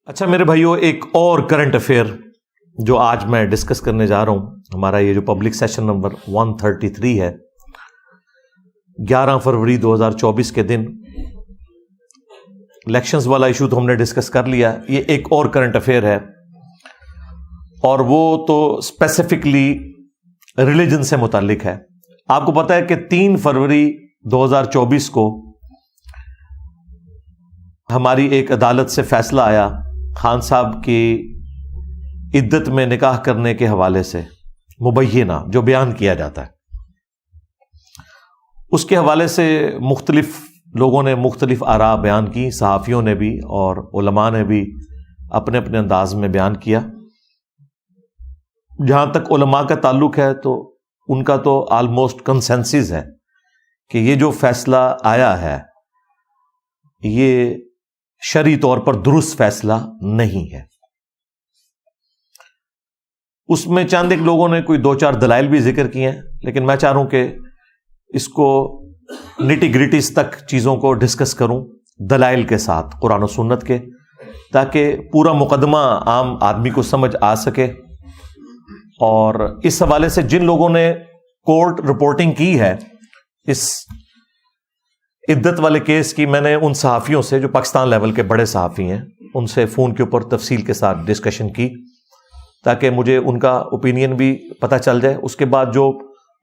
اچھا میرے بھائیوں، ایک اور کرنٹ افیئر جو آج میں ڈسکس کرنے جا رہا ہوں، ہمارا یہ جو پبلک سیشن نمبر 133 ہے، 11 فروری 2024 کے دن الیکشنز والا ایشو تو ہم نے ڈسکس کر لیا. یہ ایک اور کرنٹ افیئر ہے اور وہ تو اسپیسیفکلی ریلیجن سے متعلق ہے. آپ کو پتہ ہے کہ 3 فروری 2024 کو ہماری ایک عدالت سے فیصلہ آیا خان صاحب کی عدت میں نکاح کرنے کے حوالے سے، مبینہ جو بیان کیا جاتا ہے اس کے حوالے سے مختلف لوگوں نے مختلف آراء بیان کی، صحافیوں نے بھی اور علماء نے بھی اپنے اپنے انداز میں بیان کیا. جہاں تک علماء کا تعلق ہے تو ان کا تو آلموسٹ کنسنسس ہے کہ یہ جو فیصلہ آیا ہے یہ شرعی طور پر درست فیصلہ نہیں ہے. اس میں چند ایک لوگوں نے کوئی 2-4 دلائل بھی ذکر کیے ہیں، لیکن میں چاہ رہا ہوں کہ اس کو نٹی گریٹیز تک چیزوں کو ڈسکس کروں دلائل کے ساتھ قرآن و سنت کے، تاکہ پورا مقدمہ عام آدمی کو سمجھ آ سکے. اور اس حوالے سے جن لوگوں نے کورٹ رپورٹنگ کی ہے اس عدت والے کیس کی، میں نے ان صحافیوں سے جو پاکستان لیول کے بڑے صحافی ہیں ان سے فون کے اوپر تفصیل کے ساتھ ڈسکشن کی تاکہ مجھے ان کا اوپینین بھی پتہ چل جائے. اس کے بعد جو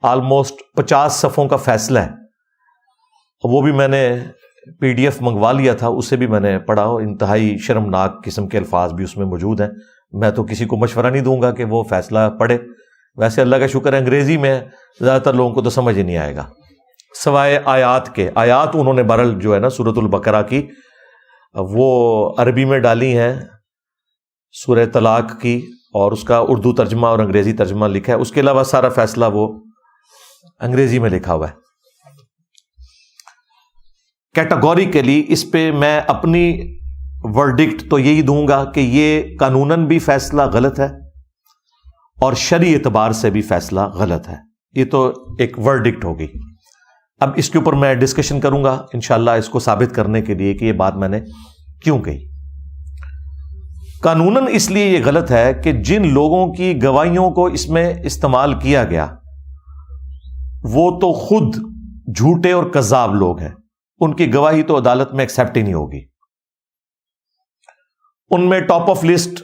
آلموسٹ 50 صفحوں کا فیصلہ ہے وہ بھی میں نے PDF منگوا لیا تھا، اسے بھی میں نے پڑھا. انتہائی شرمناک قسم کے الفاظ بھی اس میں موجود ہیں. میں تو کسی کو مشورہ نہیں دوں گا کہ وہ فیصلہ پڑھے. ویسے اللہ کا شکر ہے انگریزی میں زیادہ تر لوگوں کو تو سمجھ ہی نہیں آئے گا، سوائے آیات کے. آیات انہوں نے برل جو ہے نا سورۃ البقرہ کی وہ عربی میں ڈالی ہیں، سورہ طلاق کی، اور اس کا اردو ترجمہ اور انگریزی ترجمہ لکھا ہے. اس کے علاوہ سارا فیصلہ وہ انگریزی میں لکھا ہوا ہے. کیٹاگوریکلی اس پہ میں اپنی ورڈکٹ تو یہی دوں گا کہ یہ قانوناً بھی فیصلہ غلط ہے اور شرعی اعتبار سے بھی فیصلہ غلط ہے. یہ تو ایک ورڈکٹ ہوگی. اب اس کے اوپر میں ڈسکشن کروں گا انشاءاللہ اس کو ثابت کرنے کے لیے کہ یہ بات میں نے کیوں کہی. قانوناً اس لیے یہ غلط ہے کہ جن لوگوں کی گواہیوں کو اس میں استعمال کیا گیا وہ تو خود جھوٹے اور کذاب لوگ ہیں. ان کی گواہی تو عدالت میں ایکسیپٹ ہی نہیں ہوگی. ان میں top of list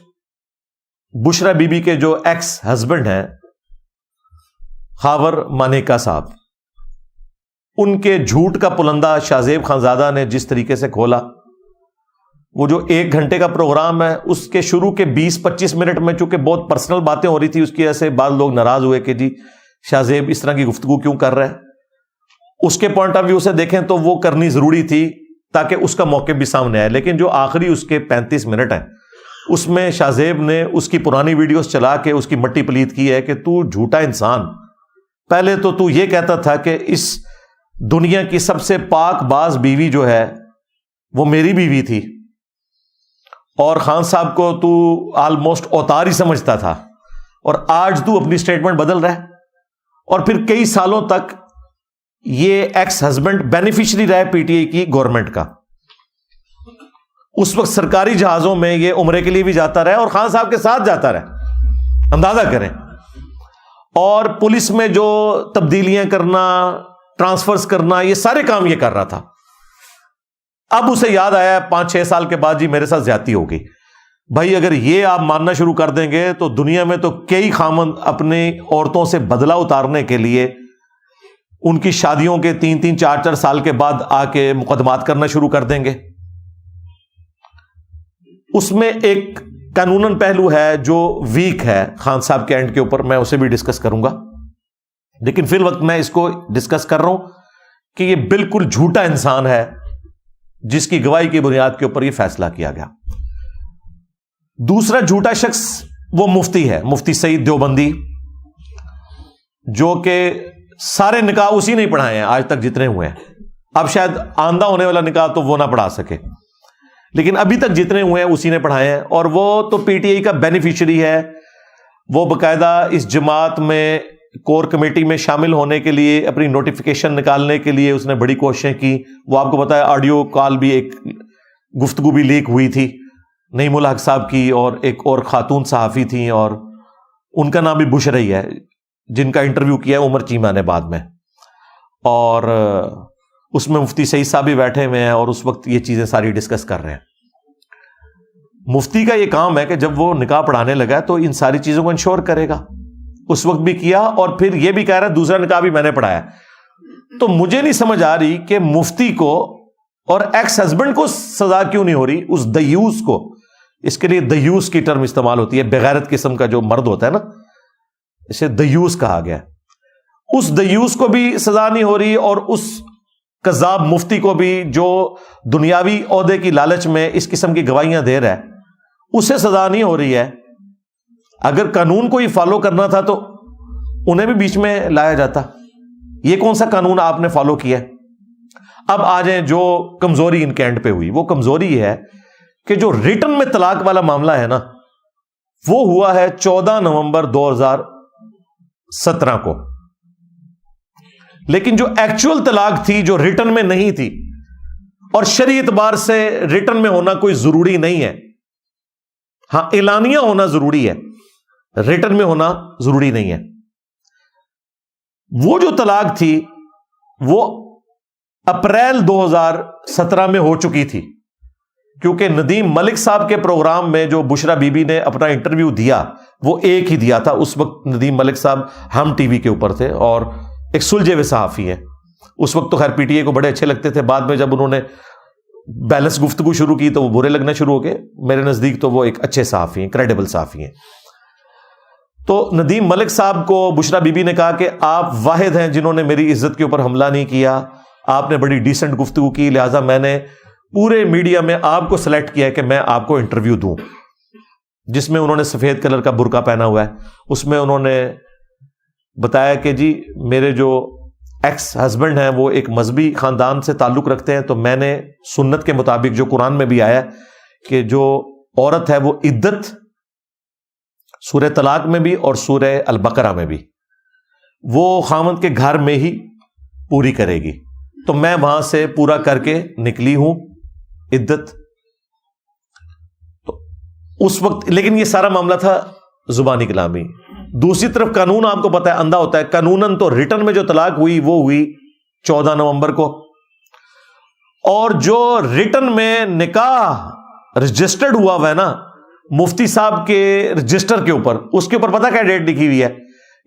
Bushra Bibi کے جو ایکس ہسبینڈ ہیں خاور مانیکا صاحب، ان کے جھوٹ کا پلندہ شاہزیب خانزادہ نے جس طریقے سے کھولا. وہ جو 1 گھنٹے کا پروگرام ہے اس کے شروع کے 20-25 منٹ میں چونکہ بہت پرسنل باتیں ہو رہی تھی، اس کی وجہ سے بعض لوگ ناراض ہوئے کہ جی شاہزیب اس طرح کی گفتگو کیوں کر رہا ہے. اس کے پوائنٹ آف ویو سے دیکھیں تو وہ کرنی ضروری تھی تاکہ اس کا موقع بھی سامنے آئے. لیکن جو آخری اس کے 35 منٹ ہیں اس میں شاہزیب نے اس کی پرانی ویڈیوز چلا کے اس کی مٹی پلیت کی ہے کہ تو جھوٹا انسان. پہلے تو یہ کہتا تھا کہ اس دنیا کی سب سے پاک باز بیوی جو ہے وہ میری بیوی تھی، اور خان صاحب کو تو آلموسٹ اوتار ہی سمجھتا تھا، اور آج تو اپنی سٹیٹمنٹ بدل رہا ہے. اور پھر کئی سالوں تک یہ ایکس ہسبینڈ بینیفیشری رہا PTI کی گورنمنٹ کا. اس وقت سرکاری جہازوں میں یہ عمرے کے لیے بھی جاتا رہا اور خان صاحب کے ساتھ جاتا رہا، اندازہ کریں. اور پولیس میں جو تبدیلیاں کرنا، ٹرانسفرز کرنا، یہ سارے کام یہ کر رہا تھا. اب اسے یاد آیا 5-6 سال کے بعد جی میرے ساتھ زیادتی ہو گئی. بھائی اگر یہ آپ ماننا شروع کر دیں گے تو دنیا میں تو کئی خامند اپنی عورتوں سے بدلہ اتارنے کے لیے ان کی شادیوں کے 3-3 4-4 سال کے بعد آ کے مقدمات کرنا شروع کر دیں گے. اس میں ایک قانوناً پہلو ہے جو ویک ہے خان صاحب کے اینڈ کے اوپر، میں اسے بھی ڈسکس کروں گا. لیکن فی الوقت میں اس کو ڈسکس کر رہا ہوں کہ یہ بالکل جھوٹا انسان ہے جس کی گواہی کی بنیاد کے اوپر یہ فیصلہ کیا گیا. دوسرا جھوٹا شخص وہ مفتی ہے، مفتی سعید دیوبندی، جو کہ سارے نکاح اسی نے پڑھائے ہیں آج تک جتنے ہوئے ہیں. اب شاید آئندہ ہونے والا نکاح تو وہ نہ پڑھا سکے، لیکن ابھی تک جتنے ہوئے ہیں اسی نے پڑھائے ہیں. اور وہ تو PTI کا بینیفیشری ہے. وہ باقاعدہ اس جماعت میں کور کمیٹی میں شامل ہونے کے لیے اپنی نوٹیفیکیشن نکالنے کے لیے اس نے بڑی کوششیں کی. وہ آپ کو پتا ہے آڈیو کال بھی ایک گفتگو بھی لیک ہوئی تھی نعیم الحق صاحب کی اور ایک اور خاتون صحافی تھیں، اور ان کا نام بھی بشرا ہی ہے، جن کا انٹرویو کیا ہے عمر چیمہ نے بعد میں، اور اس میں مفتی سعید صاحب بھی بیٹھے ہوئے ہیں اور اس وقت یہ چیزیں ساری ڈسکس کر رہے ہیں۔ مفتی کا یہ کام ہے کہ جب وہ نکاح پڑھانے لگا تو ان ساری چیزوں کو انشور کرے گا، اس وقت بھی کیا، اور پھر یہ بھی کہہ رہا ہے دوسرا نکاح بھی میں نے پڑھایا۔ تو مجھے نہیں سمجھ آ رہی کہ مفتی کو اور ایکس ہسبینڈ کو سزا کیوں نہیں ہو رہی، اس دیوس کو، اس کے لیے دیوس کی ٹرم استعمال ہوتی ہے، بغیرت قسم کا جو مرد ہوتا ہے نا، اسے دیوس کہا گیا، اس دیوس کو بھی سزا نہیں ہو رہی، اور اس کذاب مفتی کو بھی جو دنیاوی عہدے کی لالچ میں اس قسم کی گواہیاں دے رہا ہے اسے سزا نہیں ہو رہی ہے۔ اگر قانون کو ہی فالو کرنا تھا تو انہیں بھی بیچ میں لایا جاتا۔ یہ کون سا قانون آپ نے فالو کیا؟ اب آ جائیں جو کمزوری ان کے اینڈ پہ ہوئی، وہ کمزوری یہ ہے کہ جو ریٹن میں طلاق والا معاملہ ہے نا، وہ ہوا ہے 14 نومبر 2017 کو، لیکن جو ایکچوئل طلاق تھی جو ریٹن میں نہیں تھی، اور شرعی اعتبار سے ریٹن میں ہونا کوئی ضروری نہیں ہے، ہاں اعلانیہ ہونا ضروری ہے، ریٹن میں ہونا ضروری نہیں ہے۔ وہ جو طلاق تھی وہ اپریل 2017 میں ہو چکی تھی، کیونکہ ندیم ملک صاحب کے پروگرام میں جو بشرا بی بی نے اپنا انٹرویو دیا وہ ایک ہی دیا تھا۔ اس وقت ندیم ملک صاحب ہم ٹی وی کے اوپر تھے اور ایک سلجھے ہوئے صحافی ہیں، اس وقت تو خیر پی ٹی اے کو بڑے اچھے لگتے تھے، بعد میں جب انہوں نے بیلنس گفتگو شروع کی تو وہ برے لگنا شروع ہو گئے۔ میرے نزدیک تو وہ ایک اچھے صحافی ہیں، کریڈیبل صحافی ہیں۔ تو ندیم ملک صاحب کو بشرا بی بی نے کہا کہ آپ واحد ہیں جنہوں نے میری عزت کے اوپر حملہ نہیں کیا، آپ نے بڑی ڈیسنٹ گفتگو کی، لہٰذا میں نے پورے میڈیا میں آپ کو سلیکٹ کیا ہے کہ میں آپ کو انٹرویو دوں، جس میں انہوں نے سفید کلر کا برقع پہنا ہوا ہے۔ اس میں انہوں نے بتایا کہ جی میرے جو ایکس ہسبینڈ ہیں وہ ایک مذہبی خاندان سے تعلق رکھتے ہیں، تو میں نے سنت کے مطابق جو قرآن میں بھی آیا کہ جو عورت ہے وہ عدت سورہ طلاق میں بھی اور سورہ البقرہ میں بھی وہ خاوند کے گھر میں ہی پوری کرے گی، تو میں وہاں سے پورا کر کے نکلی ہوں عدت۔ تو اس وقت لیکن یہ سارا معاملہ تھا زبانی کلامی۔ دوسری طرف قانون آپ کو پتا ہے اندھا ہوتا ہے، قانوناً تو ریٹن میں جو طلاق ہوئی وہ ہوئی 14 نومبر کو، اور جو ریٹن میں نکاح رجسٹرڈ ہوا ہے نا مفتی صاحب کے رجسٹر کے اوپر، اس کے اوپر پتہ کیا ڈیٹ لکھی ہوئی ہے؟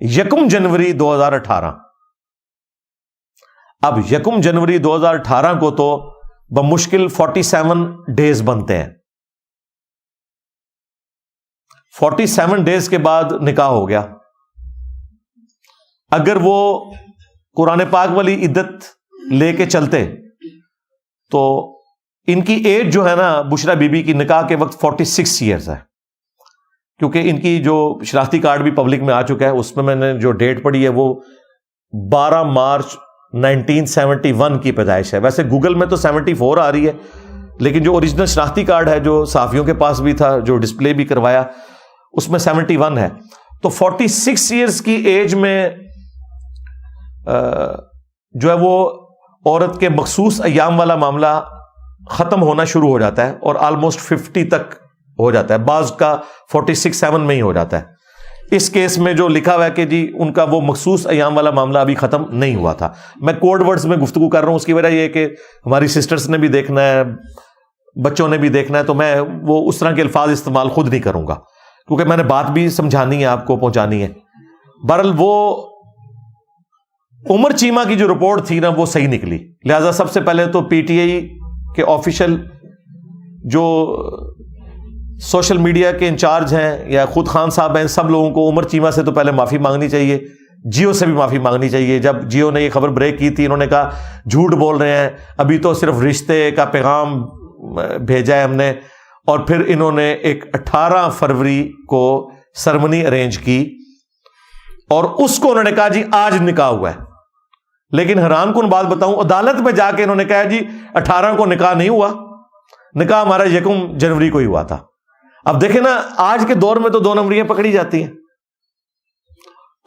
1 جنوری 2018۔ اب 1 جنوری 2018 کو تو بمشکل 47 ڈیز بنتے ہیں، 47 ڈیز کے بعد نکاح ہو گیا۔ اگر وہ قرآن پاک والی عدت لے کے چلتے تو ان کی ایج جو ہے نا بشرا بی بی کی نکاح کے وقت 46 ایئرز ہے، کیونکہ ان کی جو شناختی کارڈ بھی پبلک میں آ چکا ہے، اس میں نے جو ڈیٹ پڑھی ہے وہ 12 مارچ 1971 کی پیدائش ہے۔ ویسے گوگل میں تو 74 آ رہی ہے، لیکن جو اوریجنل شناختی کارڈ ہے جو صحافیوں کے پاس بھی تھا، جو ڈسپلے بھی کروایا، اس میں 71 ہے۔ تو 46 ایئرز کی ایج میں جو ہے وہ عورت کے مخصوص ایام والا معاملہ ختم ہونا شروع ہو جاتا ہے، اور آلموسٹ 50 تک ہو جاتا ہے، بعض کا 46-7 میں ہی ہو جاتا ہے۔ اس کیس میں جو لکھا ہوا ہے کہ جی ان کا وہ مخصوص ایام والا معاملہ ابھی ختم نہیں ہوا تھا۔ میں کوڈ ورڈز میں گفتگو کر رہا ہوں، اس کی وجہ یہ ہے کہ ہماری سسٹرز نے بھی دیکھنا ہے، بچوں نے بھی دیکھنا ہے، تو میں وہ اس طرح کے الفاظ استعمال خود نہیں کروں گا، کیونکہ میں نے بات بھی سمجھانی ہے، آپ کو پہنچانی ہے۔ بہرحال وہ عمر چیمہ کی جو رپورٹ تھی نا وہ صحیح نکلی، لہذا سب سے پہلے تو پی ٹی آئی کے آفیشل جو سوشل میڈیا کے انچارج ہیں یا خود خان صاحب ہیں، سب لوگوں کو عمر چیمہ سے تو پہلے معافی مانگنی چاہیے، جیو سے بھی معافی مانگنی چاہیے۔ جب جیو نے یہ خبر بریک کی تھی، انہوں نے کہا جھوٹ بول رہے ہیں، ابھی تو صرف رشتے کا پیغام بھیجا ہے ہم نے، اور پھر انہوں نے ایک 18 فروری کو سرمنی ارینج کی، اور اس کو انہوں نے کہا جی آج نکاح ہوا ہے۔ لیکن حیران کن بات بتاؤں، عدالت میں جا کے انہوں نے کہا جی 18 کو نکاح نہیں ہوا، نکاح ہمارا 1 جنوری کو ہی ہوا تھا۔ اب دیکھیں نا، آج کے دور میں تو 2 نمبریاں پکڑی جاتی ہیں،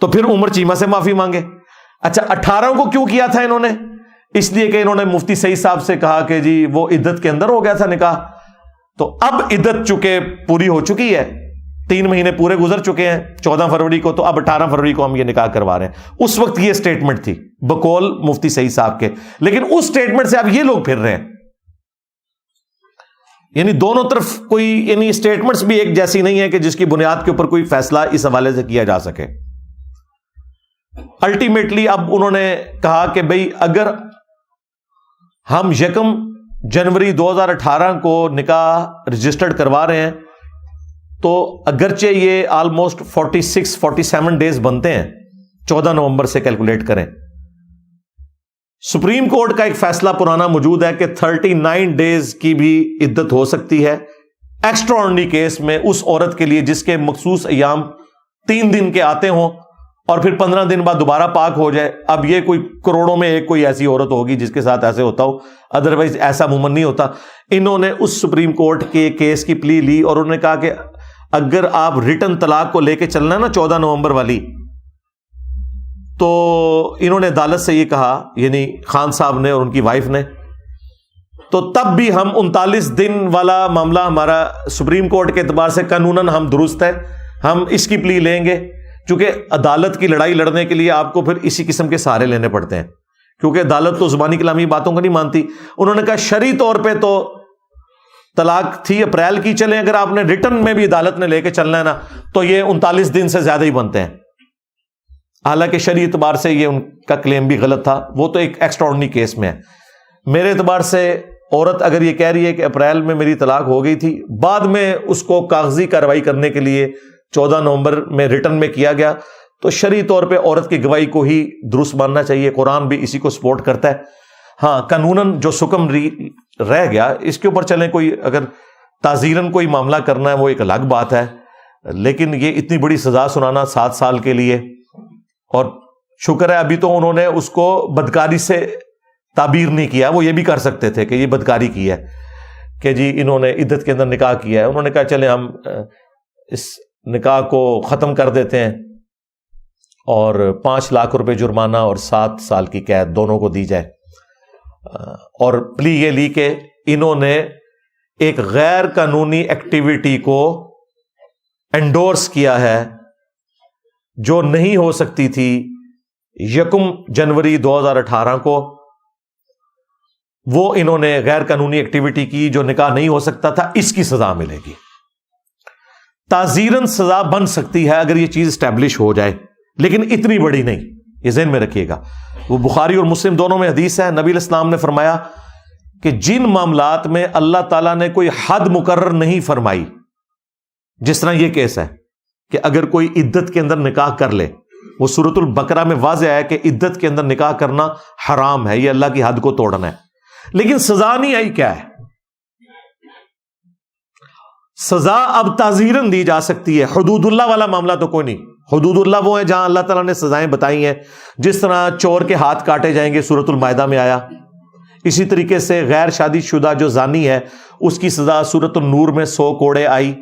تو پھر عمر چیمہ سے معافی مانگے۔ اچھا 18 کو کیوں کیا تھا انہوں نے؟ اس لیے کہ انہوں نے مفتی سعید صاحب سے کہا کہ جی وہ عدت کے اندر ہو گیا تھا نکاح، تو اب عدت چکے پوری ہو چکی ہے، 3 مہینے پورے گزر چکے ہیں 14 فروری کو، تو اب 18 فروری کو ہم یہ نکاح کروا رہے ہیں۔ اس وقت یہ سٹیٹمنٹ تھی بقول مفتی سعید صاحب کے، لیکن اس سٹیٹمنٹ سے اب یہ لوگ پھر رہے ہیں، یعنی دونوں طرف کوئی یعنی سٹیٹمنٹس بھی ایک جیسی نہیں ہے کہ جس کی بنیاد کے اوپر کوئی فیصلہ اس حوالے سے کیا جا سکے۔ الٹیمیٹلی اب انہوں نے کہا کہ بھئی اگر ہم 1 جنوری 2018 کو نکاح رجسٹرڈ کروا رہے ہیں تو اگرچہ یہ آلموسٹ 47 ڈیز بنتے ہیں، 14 نومبر سے کیلکولیٹ کریں، سپریم کورٹ کا ایک فیصلہ پرانا موجود ہے کہ 39 ڈیز کی بھی عدت ہو سکتی ہے ایکسٹرا آرڈنری کیس میں اس عورت کے لیے جس کے مخصوص ایام 3 دن کے آتے ہوں اور پھر 15 دن بعد دوبارہ پاک ہو جائے۔ اب یہ کوئی کروڑوں میں ایک کوئی ایسی عورت ہوگی جس کے ساتھ ایسے ہوتا ہو، ادروائز ایسا عموماً نہیں ہوتا۔ انہوں نے اس سپریم کورٹ کے کیس کی پلی لی اور انہوں نے کہا کہ اگر آپ ریٹن طلاق کو لے کے چلنا ہے نا 14 نومبر والی، تو انہوں نے عدالت سے یہ کہا، یعنی خان صاحب نے اور ان کی وائف نے، تو تب بھی ہم 39 دن والا معاملہ ہمارا سپریم کورٹ کے اعتبار سے قانوناً ہم درست ہے، ہم اس کی پلی لیں گے، چونکہ عدالت کی لڑائی لڑنے کے لیے آپ کو پھر اسی قسم کے سہارے لینے پڑتے ہیں، کیونکہ عدالت تو زبانی کلامی باتوں کو نہیں مانتی۔ انہوں نے کہا شرعی طور پہ تو طلاق تھی اپریل کی، چلیں اگر آپ نے ریٹن میں بھی عدالت نے لے کے چلنا ہے نا تو یہ 39 دن سے زیادہ ہی بنتے ہیں، حالانکہ شرعی اعتبار سے یہ ان کا کلیم بھی غلط تھا، وہ تو ایک ایکسٹرا آرڈنری کیس میں ہے۔ میرے اعتبار سے عورت اگر یہ کہہ رہی ہے کہ اپریل میں میری طلاق ہو گئی تھی، بعد میں اس کو کاغذی کارروائی کرنے کے لیے 14 نومبر میں ریٹن میں کیا گیا، تو شرعی طور پہ عورت کی گواہی کو ہی درست ماننا چاہیے، قرآن بھی اسی کو سپورٹ کرتا ہے۔ ہاں قانوناً جو سکم رہ گیا اس کے اوپر چلیں، کوئی اگر تعزیراً کوئی معاملہ کرنا ہے وہ ایک الگ بات ہے، لیکن یہ اتنی بڑی سزا سنانا 7 سال کے لیے، اور شکر ہے ابھی تو انہوں نے اس کو بدکاری سے تعبیر نہیں کیا، وہ یہ بھی کر سکتے تھے کہ یہ بدکاری کی ہے کہ جی انہوں نے عدت کے اندر نکاح کیا ہے، انہوں نے کہا چلیں ہم اس نکاح کو ختم کر دیتے ہیں اور 5 لاکھ روپے جرمانہ اور 7 سال کی قید دونوں کو دی جائے، اور پلی یہ لی کہ انہوں نے ایک غیر قانونی ایکٹیویٹی کو انڈورس کیا ہے جو نہیں ہو سکتی تھی 1 جنوری 2018 کو، وہ انہوں نے غیر قانونی ایکٹیویٹی کی جو نکاح نہیں ہو سکتا تھا، اس کی سزا ملے گی۔ تعزیراً سزا بن سکتی ہے اگر یہ چیز اسٹیبلش ہو جائے، لیکن اتنی بڑی نہیں، یہ ذہن میں رکھیے گا۔ وہ بخاری اور مسلم دونوں میں حدیث ہے، نبی علیہ السلام نے فرمایا کہ جن معاملات میں اللہ تعالیٰ نے کوئی حد مقرر نہیں فرمائی، جس طرح یہ کیس ہے کہ اگر کوئی عدت کے اندر نکاح کر لے، وہ سورۃ البقرہ میں واضح ہے کہ عدت کے اندر نکاح کرنا حرام ہے، یہ اللہ کی حد کو توڑنا ہے، لیکن سزا نہیں آئی، کیا ہے سزا؟ اب تعزیراً دی جا سکتی ہے، حدود اللہ والا معاملہ تو کوئی نہیں۔ حدود اللہ وہ ہے جہاں اللہ تعالیٰ نے سزائیں بتائی ہیں، جس طرح چور کے ہاتھ کاٹے جائیں گے سورۃ المائدہ میں آیا، اسی طریقے سے غیر شادی شدہ جو زانی ہے اس کی سزا سورۃ النور میں 100 کوڑے آئی۔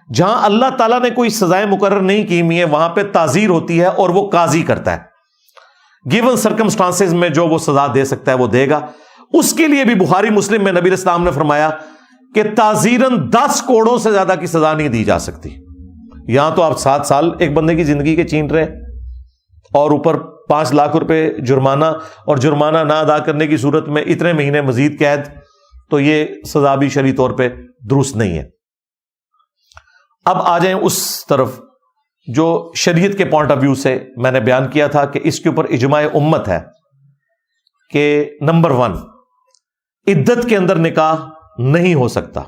جہاں اللہ تعالیٰ نے کوئی سزائیں مقرر نہیں کی ہوئی ہیں وہاں پہ تعزیر ہوتی ہے اور وہ قاضی کرتا ہے، گیون سرکمسٹانسز میں جو وہ سزا دے سکتا ہے وہ دے گا۔ اس کے لیے بھی بخاری مسلم میں نبی علیہ السلام نے فرمایا کہ تعزیراً 10 کوڑوں سے زیادہ کی سزا نہیں دی جا سکتی۔ یہاں تو آپ 7 سال ایک بندے کی زندگی کے چھین رہے ہیں اور اوپر 5 لاکھ روپے جرمانہ، اور جرمانہ نہ ادا کرنے کی صورت میں اتنے مہینے مزید قید، تو یہ سزا بھی شرعی طور پہ درست نہیں ہے۔ اب آ جائیں اس طرف جو شریعت کے پوائنٹ آف ویو سے میں نے بیان کیا تھا کہ اس کے اوپر اجماع امت ہے کہ نمبر 1 عدت کے اندر نکاح نہیں ہو سکتا،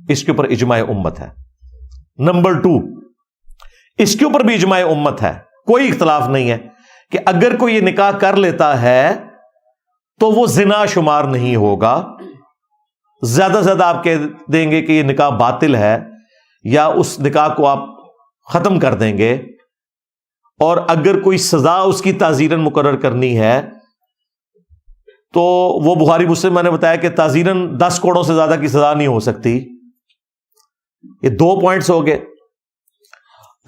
اس کے اوپر اجماع امت ہے۔ نمبر 2 اس کے اوپر بھی اجماع امت ہے، کوئی اختلاف نہیں ہے کہ اگر کوئی یہ نکاح کر لیتا ہے تو وہ زنا شمار نہیں ہوگا، زیادہ سے زیادہ آپ کہہ دیں گے کہ یہ نکاح باطل ہے، یا اس نکاح کو آپ ختم کر دیں گے، اور اگر کوئی سزا اس کی تعزیراً مقرر کرنی ہے تو وہ بخاری مسلم میں نے بتایا کہ تعزیراً 10 کوڑوں سے زیادہ کی سزا نہیں ہو سکتی۔ یہ 2 پوائنٹس ہو گئے،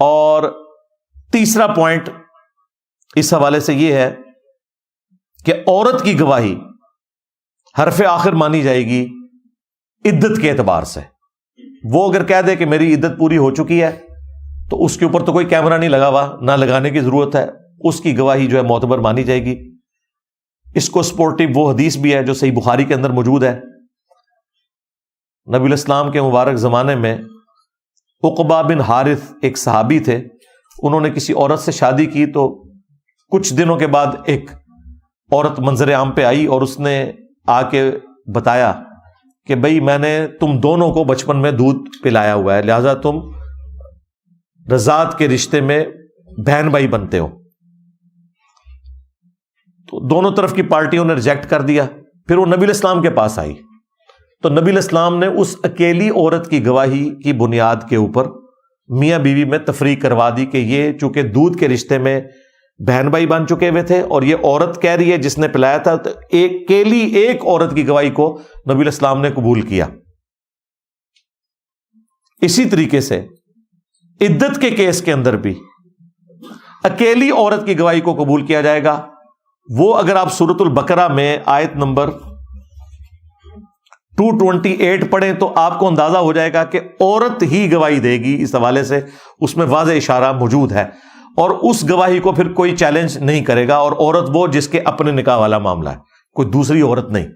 اور تیسرا پوائنٹ اس حوالے سے یہ ہے کہ عورت کی گواہی حرف آخر مانی جائے گی عدت کے اعتبار سے. وہ اگر کہہ دے کہ میری عدت پوری ہو چکی ہے تو اس کے اوپر تو کوئی کیمرہ نہیں لگا ہوا, نہ لگانے کی ضرورت ہے, اس کی گواہی جو ہے معتبر مانی جائے گی. اس کو سپورٹیو وہ حدیث بھی ہے جو صحیح بخاری کے اندر موجود ہے. نبی الاسلام کے مبارک زمانے میں عقبہ بن حارث ایک صحابی تھے, انہوں نے کسی عورت سے شادی کی تو کچھ دنوں کے بعد ایک عورت منظر عام پہ آئی اور اس نے آ کے بتایا کہ بھئی میں نے تم دونوں کو بچپن میں دودھ پلایا ہوا ہے, لہذا تم رضاعت کے رشتے میں بہن بھائی بنتے ہو. تو دونوں طرف کی پارٹیوں نے ریجیکٹ کر دیا. پھر وہ نبی الاسلام کے پاس آئی تو نبی الاسلام نے اس اکیلی عورت کی گواہی کی بنیاد کے اوپر میاں بیوی میں تفریق کروا دی کہ یہ چونکہ دودھ کے رشتے میں بہن بھائی بن چکے ہوئے تھے اور یہ عورت کہہ رہی ہے جس نے پلایا تھا, تو ایک عورت کی گواہی کو نبی الاسلام نے قبول کیا. اسی طریقے سے عدت کے کیس کے اندر بھی اکیلی عورت کی گواہی کو قبول کیا جائے گا. وہ اگر آپ سورۃ البقرہ میں آیت نمبر 228 پڑھیں تو آپ کو اندازہ ہو جائے گا کہ عورت ہی گواہی دے گی. اس حوالے سے اس میں واضح اشارہ موجود ہے اور اس گواہی کو پھر کوئی چیلنج نہیں کرے گا. اور عورت وہ جس کے اپنے نکاح والا معاملہ ہے, کوئی دوسری عورت نہیں.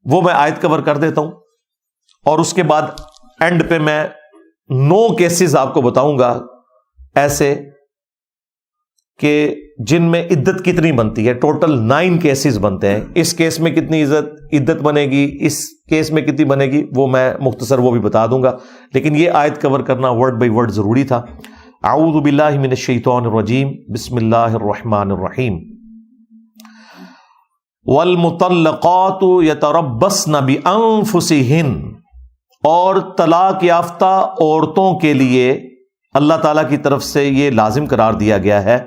وہ میں آیت کور کر دیتا ہوں اور اس کے بعد اینڈ پہ میں 9 کیسز آپ کو بتاؤں گا ایسے کہ جن میں عدت کتنی بنتی ہے. ٹوٹل 9 کیسز بنتے ہیں. اس کیس میں کتنی عدت بنے گی, اس کیس میں کتنی بنے گی, وہ میں مختصر وہ بھی بتا دوں گا, لیکن یہ آیت کور کرنا ورڈ بائی ورڈ ضروری تھا. اعوذ باللہ من الشیطان الرجیم, بسم اللہ الرحمن الرحیم. والمطلقات یتربصن بانفسہن, اور طلاق یافتہ عورتوں کے لیے اللہ تعالیٰ کی طرف سے یہ لازم قرار دیا گیا ہے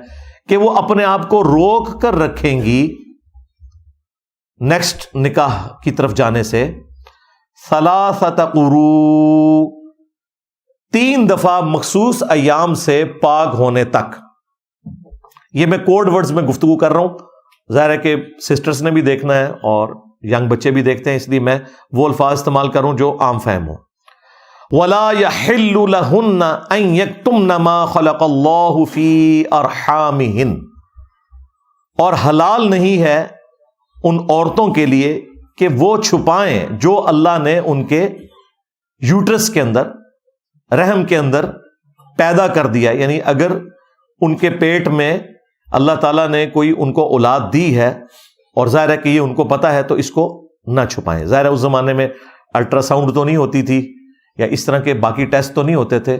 کہ وہ اپنے آپ کو روک کر رکھیں گی نیکسٹ نکاح کی طرف جانے سے. ثلاثۃ قروء, 3 دفعہ مخصوص ایام سے پاک ہونے تک. یہ میں کوڈ ورڈز میں گفتگو کر رہا ہوں, ظاہر ہے کہ سسٹرز نے بھی دیکھنا ہے اور ینگ بچے بھی دیکھتے ہیں, اس لیے میں وہ الفاظ استعمال کروں جو عام فہم ہو. وَلَا يَحِلُّ لَهُنَّ أَن يَكْتُمْنَ مَا خَلَقَ اللَّهُ فِي أَرْحَامِهِنَّ, اور حلال نہیں ہے ان عورتوں کے لیے کہ وہ چھپائیں جو اللہ نے ان کے یوٹرس کے اندر, رحم کے اندر پیدا کر دیا. یعنی اگر ان کے پیٹ میں اللہ تعالیٰ نے کوئی ان کو اولاد دی ہے اور ظاہر ہے کہ یہ ان کو پتا ہے, تو اس کو نہ چھپائیں. ظاہر ہے اس زمانے میں الٹرا ساؤنڈ تو نہیں ہوتی تھی یا اس طرح کے باقی ٹیسٹ تو نہیں ہوتے تھے.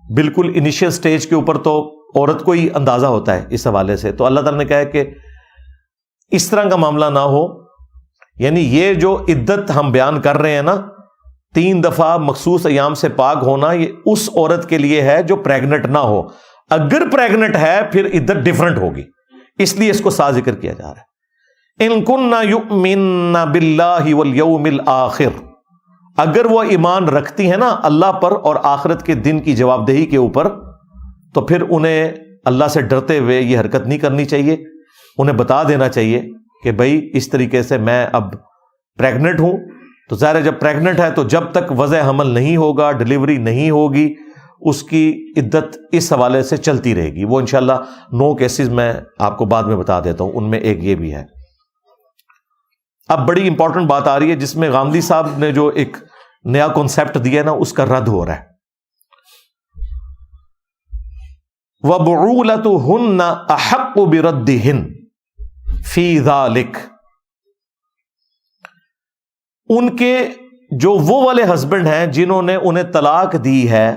بالکل انیشیل سٹیج کے اوپر تو عورت کو ہی اندازہ ہوتا ہے اس حوالے سے. تو اللہ تعالیٰ نے کہا کہ اس طرح کا معاملہ نہ ہو. یعنی یہ جو عدت ہم بیان کر رہے ہیں نا, 3 دفعہ مخصوص ایام سے پاک ہونا, یہ اس عورت کے لیے ہے جو پریگنٹ نہ ہو. اگر پریگنٹ ہے پھر عدت ڈیفرنٹ ہوگی, اس لیے اس کو ساتھ ذکر کیا جا رہا ہے. ان کننا یؤمنن باللہ والیوم الآخر, اگر وہ ایمان رکھتی ہیں نا اللہ پر اور آخرت کے دن کی جواب دہی کے اوپر, تو پھر انہیں اللہ سے ڈرتے ہوئے یہ حرکت نہیں کرنی چاہیے. انہیں بتا دینا چاہیے کہ بھائی اس طریقے سے میں اب پریگنٹ ہوں. تو ظاہر ہے جب پریگنٹ ہے تو جب تک وضع حمل نہیں ہوگا, ڈلیوری نہیں ہوگی, اس کی عدت اس حوالے سے چلتی رہے گی. وہ انشاءاللہ 9 کیسز میں آپ کو بعد میں بتا دیتا ہوں, ان میں ایک یہ بھی ہے. اب بڑی امپورٹنٹ بات آ رہی ہے جس میں غامدی صاحب نے جو ایک نیا کانسیپٹ دیا نا, اس کا رد ہو رہا ہے. وَبُعُولَتُهُنَّ أَحَقُّ بِرَدِّهِنَّ فِي ذَلِكَ, ان کے جو وہ والے ہسبینڈ ہیں جنہوں نے انہیں طلاق دی ہے,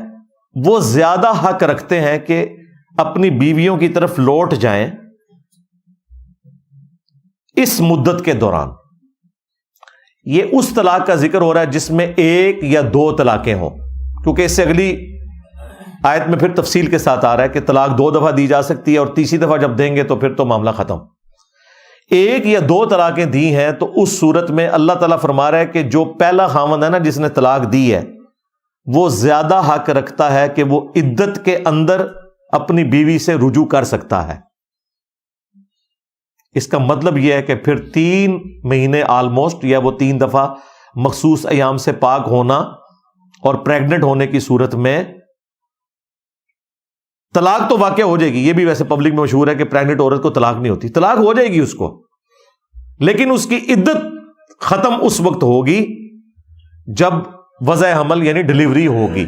وہ زیادہ حق رکھتے ہیں کہ اپنی بیویوں کی طرف لوٹ جائیں اس مدت کے دوران. یہ اس طلاق کا ذکر ہو رہا ہے جس میں 1 یا 2 طلاقیں ہوں, کیونکہ اس سے اگلی آیت میں پھر تفصیل کے ساتھ آ رہا ہے کہ طلاق 2 دفعہ دی جا سکتی ہے اور تیسری دفعہ جب دیں گے تو پھر تو معاملہ ختم. 1 یا 2 طلاقیں دی ہیں تو اس صورت میں اللہ تعالیٰ فرما رہا ہے کہ جو پہلا خاوند ہے نا جس نے طلاق دی ہے, وہ زیادہ حق رکھتا ہے کہ وہ عدت کے اندر اپنی بیوی سے رجوع کر سکتا ہے. اس کا مطلب یہ ہے کہ پھر 3 مہینے آلموسٹ, یا وہ 3 دفعہ مخصوص ایام سے پاک ہونا اور پریگننٹ ہونے کی صورت میں طلاق تو واقع ہو جائے گی. یہ بھی ویسے پبلک میں مشہور ہے کہ پریگننٹ عورت کو طلاق نہیں ہوتی. طلاق ہو جائے گی اس کو, لیکن اس کی عدت ختم اس وقت ہوگی جب وضع حمل یعنی ڈلیوری ہوگی.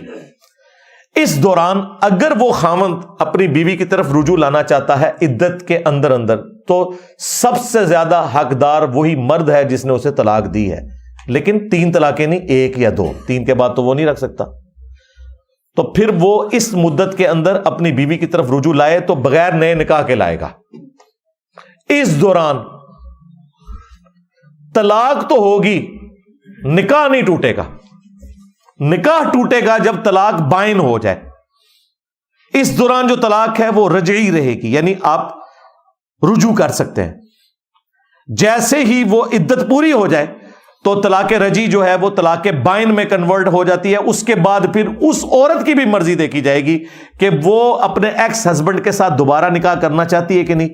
اس دوران اگر وہ خاوند اپنی بیوی کی طرف رجوع لانا چاہتا ہے عدت کے اندر تو سب سے زیادہ حقدار وہی مرد ہے جس نے اسے طلاق دی ہے. لیکن 3 طلاقیں نہیں, 1 یا 2, 3 کے بعد تو وہ نہیں رکھ سکتا. تو پھر وہ اس مدت کے اندر اپنی بیوی کی طرف رجوع لائے تو بغیر نئے نکاح کے لائے گا. اس دوران طلاق تو ہوگی, نکاح نہیں ٹوٹے گا. نکاح ٹوٹے گا جب طلاق بائن ہو جائے. اس دوران جو طلاق ہے وہ رجعی رہے گی, یعنی آپ رجوع کر سکتے ہیں. جیسے ہی وہ عدت پوری ہو جائے تو طلاق رجعی جو ہے وہ طلاق بائن میں کنورٹ ہو جاتی ہے. اس کے بعد پھر اس عورت کی بھی مرضی دیکھی جائے گی کہ وہ اپنے ایکس ہسبینڈ کے ساتھ دوبارہ نکاح کرنا چاہتی ہے کہ نہیں.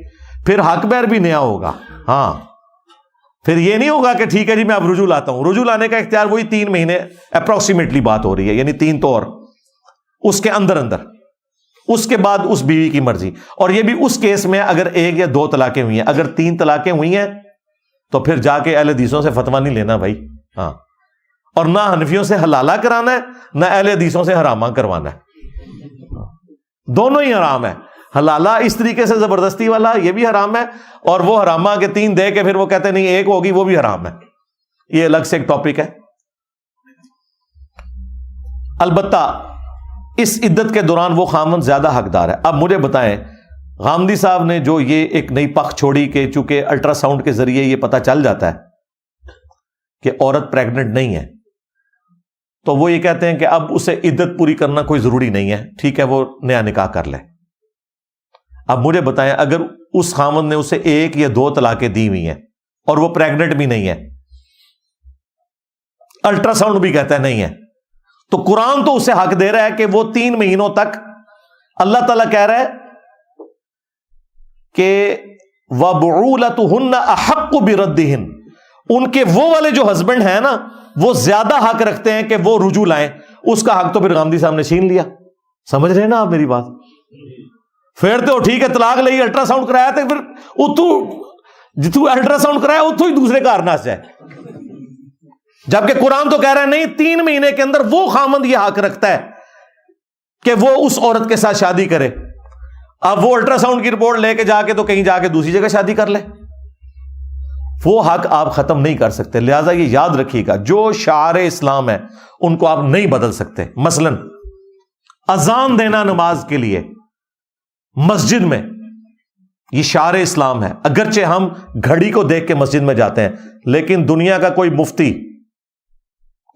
پھر حق بیر بھی نیا ہوگا. ہاں, پھر یہ نہیں ہوگا کہ ٹھیک ہے جی میں اب رجوع لاتا ہوں. رجوع لانے کا اختیار وہی 3 مہینے اپروکسیمیٹلی بات ہو رہی ہے, یعنی 3 طور اس کے اندر. اس کے بعد اس بیوی کی مرضی. اور یہ بھی اس کیس میں اگر 1 یا 2 طلاقیں ہوئی ہیں. اگر 3 طلاقیں ہوئی ہیں تو پھر جا کے اہل حدیثوں سے فتویٰ نہیں لینا بھائی. ہاں, اور نہ حنفیوں سے حلالہ کرانا ہے, نہ اہل حدیثوں سے حرامہ کروانا ہے. دونوں ہی حرام ہے. حلالہ اس طریقے سے زبردستی والا یہ بھی حرام ہے, اور وہ حرامہ کے 3 دے کے پھر وہ کہتے نہیں 1 ہوگی وہ بھی حرام ہے. یہ الگ سے ایک ٹاپک ہے. البتہ اس عدت کے دوران وہ خامند زیادہ حقدار ہے. اب مجھے بتائیں, غامدی صاحب نے جو یہ ایک نئی پخ چھوڑی کہ چونکہ الٹرا ساؤنڈ کے ذریعے یہ پتہ چل جاتا ہے کہ عورت پریگننٹ نہیں ہے, تو وہ یہ کہتے ہیں کہ اب اسے عدت پوری کرنا کوئی ضروری نہیں ہے, ٹھیک ہے وہ نیا نکاح کر لے. اب مجھے بتائیں, اگر اس خامند نے اسے 1 یا 2 طلاقیں دی ہوئی ہیں اور وہ پریگننٹ بھی نہیں ہے, الٹرا ساؤنڈ بھی کہتا ہے نہیں ہے, تو قرآن تو اسے حق دے رہا ہے کہ وہ 3 مہینوں تک, اللہ تعالیٰ کہہ رہا ہے کہ وَبُعُولَتُهُنَّ أَحَقُّ بِرَدِّهِنَّ, ان کے وہ والے جو ہسبینڈ ہیں نا وہ زیادہ حق رکھتے ہیں کہ وہ رجوع لائیں. اس کا حق تو پھر غامدی صاحب نے چھین لیا. سمجھ رہے ہیں نا آپ میری بات؟ پھر تو ٹھیک ہے طلاق لئی, الٹرا ساؤنڈ کرایا تو پھر جتوں الٹرا ساؤنڈ کرایا اتوں ہی دوسرے کا ہرنا سے ہے. جبکہ قرآن تو کہہ رہا ہے نہیں, 3 مہینے کے اندر وہ خامند یہ حق رکھتا ہے کہ وہ اس عورت کے ساتھ شادی کرے. اب وہ الٹرا ساؤنڈ کی رپورٹ لے کے جا کے تو کہیں جا کے دوسری جگہ شادی کر لے, وہ حق آپ ختم نہیں کر سکتے. لہذا یہ یاد رکھیے گا, جو شعائر اسلام ہے ان کو آپ نہیں بدل سکتے. مثلا اذان دینا نماز کے لیے مسجد میں, یہ شعائر اسلام ہے. اگرچہ ہم گھڑی کو دیکھ کے مسجد میں جاتے ہیں, لیکن دنیا کا کوئی مفتی,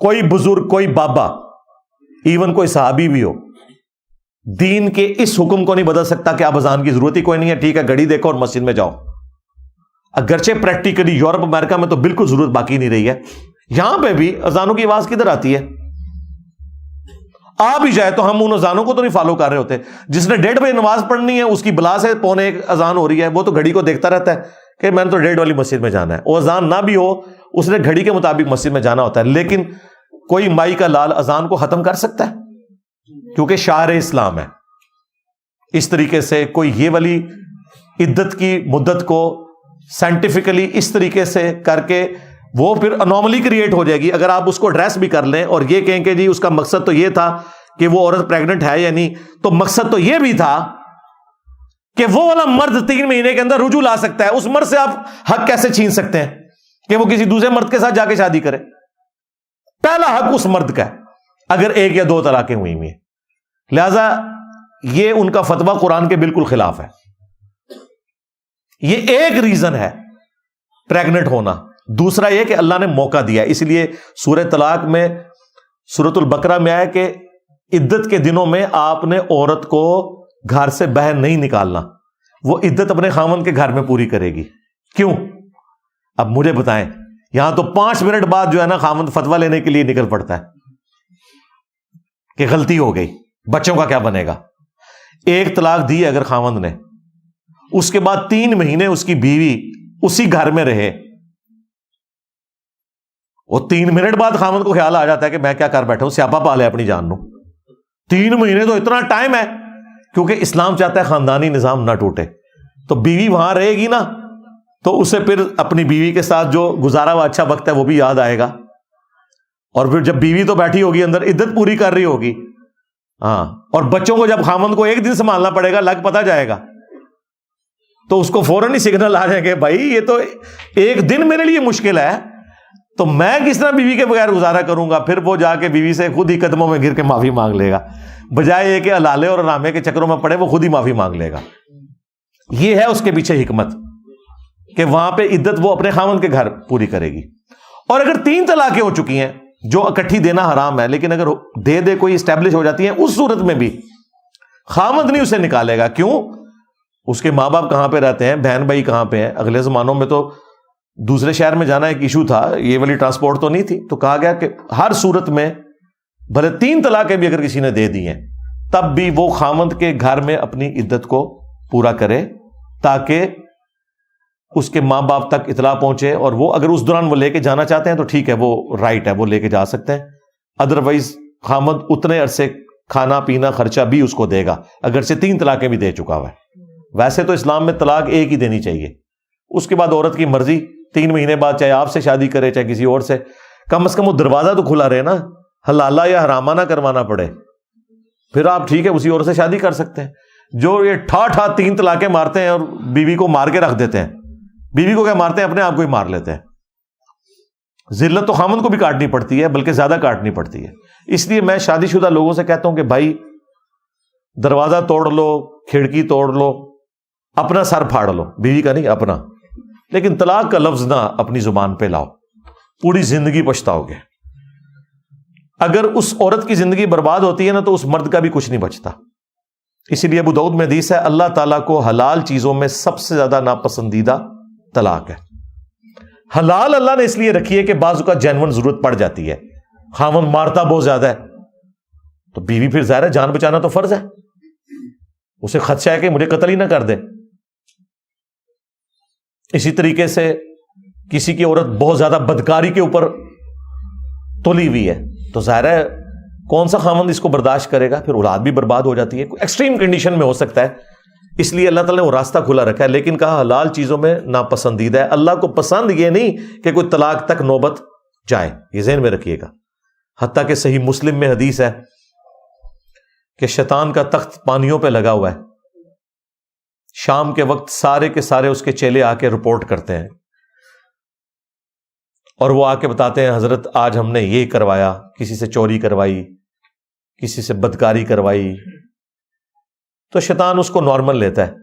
کوئی بزرگ, کوئی بابا, ایون کوئی صحابی بھی ہو, دین کے اس حکم کو نہیں بدل سکتا کہ اب اذان کی ضرورت ہی کوئی نہیں ہے, ٹھیک ہے گھڑی دیکھو اور مسجد میں جاؤ. اگرچہ پریکٹیکلی یورپ امریکہ میں تو بالکل ضرورت باقی نہیں رہی ہے. یہاں پہ بھی اذانوں کی آواز کدھر آتی ہے؟ آ بھی جائے تو ہم ان اذانوں کو تو نہیں فالو کر رہے ہوتے. جس نے 1:30 بجے نماز پڑھنی ہے اس کی بلا سے 1:45 اذان ہو رہی ہے, وہ تو گھڑی کو دیکھتا رہتا ہے کہ میں نے تو 1:30 والی مسجد میں جانا ہے. وہ اذان نہ بھی ہو, اس نے گھڑی کے مطابق مسجد میں جانا ہوتا ہے. لیکن کوئی مائی کا لال اذان کو ختم کر سکتا ہے؟ کیونکہ شعائر اسلام ہے. اس طریقے سے کوئی یہ والی عدت کی مدت کو سائنٹیفکلی اس طریقے سے کر کے وہ پھر انوملی کریٹ ہو جائے گی. اگر آپ اس کو ایڈریس بھی کر لیں اور یہ کہیں کہ جی اس کا مقصد تو یہ تھا کہ وہ عورت پریگننٹ ہے یا نہیں, تو مقصد تو یہ بھی تھا کہ وہ والا مرد 3 مہینے کے اندر رجوع لا سکتا ہے. اس مرد سے آپ حق کیسے چھین سکتے ہیں کہ وہ کسی دوسرے مرد کے ساتھ جا کے شادی کرے؟ پہلا حق اس مرد کا ہے اگر 1 یا 2 طلاقیں ہوئی ہیں. لہذا یہ ان کا فتویٰ قرآن کے بالکل خلاف ہے. یہ ایک ریزن ہے پریگننٹ ہونا. دوسرا یہ کہ اللہ نے موقع دیا, اس لیے سورہ طلاق میں سورۃ البقرہ میں آیا کہ عدت کے دنوں میں آپ نے عورت کو گھر سے باہر نہیں نکالنا, وہ عدت اپنے خاوند کے گھر میں پوری کرے گی. کیوں؟ اب مجھے بتائیں, یہاں تو 5 منٹ بعد جو ہے نا خاوند فتویٰ لینے کے لیے نکل پڑتا ہے کہ غلطی ہو گئی, بچوں کا کیا بنے گا. 1 طلاق دی اگر خاوند نے, اس کے بعد 3 مہینے اس کی بیوی اسی گھر میں رہے, وہ 3 منٹ بعد خامد کو خیال آ جاتا ہے کہ میں کیا کر بیٹھا ہوں, سیاپا پا لے اپنی جان نو. 3 مہینے تو اتنا ٹائم ہے, کیونکہ اسلام چاہتا ہے خاندانی نظام نہ ٹوٹے. تو بیوی وہاں رہے گی نا تو اسے پھر اپنی بیوی کے ساتھ جو گزارا ہوا اچھا وقت ہے وہ بھی یاد آئے گا. اور پھر جب بیوی تو بیٹھی ہوگی اندر, عدت پوری کر رہی ہوگی, ہاں, اور بچوں کو جب خامند کو ایک دن سنبھالنا پڑے گا, لگ پتا جائے گا, تو اس کو فوراً ہی سگنل آ جائیں گے بھائی یہ تو ایک دن میرے لیے مشکل ہے, تو میں کس طرح بیوی کے بغیر گزارا کروں گا. پھر وہ جا کے بیوی سے خود ہی قدموں میں گر کے معافی مانگ لے گا, بجائے یہ کہ الالے اور رامے کے چکروں میں پڑے وہ خود ہی معافی مانگ لے گا. یہ ہے اس کے پیچھے حکمت کہ وہاں پہ عدت وہ اپنے خامند کے گھر پوری کرے گی. اور اگر 3 طلاقیں ہو چکی ہیں جو اکٹھی دینا حرام ہے, لیکن اگر دے کوئی اسٹیبلش ہو جاتی ہیں, اس صورت میں بھی خامند نہیں اسے نکالے گا. کیوں؟ اس کے ماں باپ کہاں پہ رہتے ہیں, بہن بھائی کہاں پہ ہیں. اگلے زمانوں میں تو دوسرے شہر میں جانا ایک ایشو تھا, یہ والی ٹرانسپورٹ تو نہیں تھی, تو کہا گیا کہ ہر صورت میں بھلے 3 طلاقیں بھی اگر کسی نے دے دی ہیں تب بھی وہ خامند کے گھر میں اپنی عدت کو پورا کرے, تاکہ اس کے ماں باپ تک اطلاع پہنچے, اور وہ اگر اس دوران وہ لے کے جانا چاہتے ہیں تو ٹھیک ہے, وہ رائٹ ہے, وہ لے کے جا سکتے ہیں. ادروائز خامند اتنے عرصے کھانا پینا خرچہ بھی اس کو دے گا اگرچہ 3 طلاقیں بھی دے چکا ہوا ہے. ویسے تو اسلام میں طلاق ایک ہی دینی چاہیے, اس کے بعد عورت کی مرضی 3 مہینے بعد چاہے آپ سے شادی کرے چاہے کسی اور سے, کم از کم وہ دروازہ تو کھلا رہے نا, حلالہ یا حرامہ نہ کروانا پڑے, پھر آپ ٹھیک ہے اسی اور سے شادی کر سکتے ہیں. جو یہ ٹھا 3 طلاقیں مارتے ہیں اور بیوی کو مار کے رکھ دیتے ہیں, بیوی کو کیا مارتے ہیں, اپنے آپ کو ہی مار لیتے ہیں. ذلت تو خامند کو بھی کاٹنی پڑتی ہے, بلکہ زیادہ کاٹنی پڑتی ہے. اس لیے میں شادی شدہ لوگوں سے کہتا ہوں کہ بھائی دروازہ توڑ لو, کھڑکی توڑ لو, اپنا سر پھاڑ لو, بیوی کا نہیں اپنا, لیکن طلاق کا لفظ نہ اپنی زبان پہ لاؤ, پوری زندگی پچھتاؤ گے. اگر اس عورت کی زندگی برباد ہوتی ہے نا تو اس مرد کا بھی کچھ نہیں بچتا. اسی لیے ابو داؤد میں حدیث ہے, اللہ تعالیٰ کو حلال چیزوں میں سب سے زیادہ ناپسندیدہ طلاق ہے. حلال اللہ نے اس لیے رکھی ہے کہ بعض کا جینون ضرورت پڑ جاتی ہے, خامن مارتا بہت زیادہ ہے تو بیوی پھر ظاہر ہے جان بچانا تو فرض ہے, اسے خدشہ ہے کہ مجھے قتل ہی نہ کر دے. اسی طریقے سے کسی کی عورت بہت زیادہ بدکاری کے اوپر تلی ہوئی ہے تو ظاہر ہے کون سا خامند اس کو برداشت کرے گا, پھر اولاد بھی برباد ہو جاتی ہے. ایکسٹریم کنڈیشن میں ہو سکتا ہے, اس لیے اللہ تعالیٰ نے وہ راستہ کھلا رکھا ہے, لیکن کہا حلال چیزوں میں ناپسندیدہ ہے. اللہ کو پسند یہ نہیں کہ کوئی طلاق تک نوبت جائے, یہ ذہن میں رکھیے گا. حتیٰ کہ صحیح مسلم میں حدیث ہے کہ شیطان کا تخت پانیوں پہ لگا ہوا ہے, شام کے وقت سارے کے سارے اس کے چیلے آ کے رپورٹ کرتے ہیں, اور وہ آ کے بتاتے ہیں حضرت آج ہم نے یہ کروایا, کسی سے چوری کروائی, کسی سے بدکاری کروائی. تو شیطان اس کو نارمل لیتا ہے.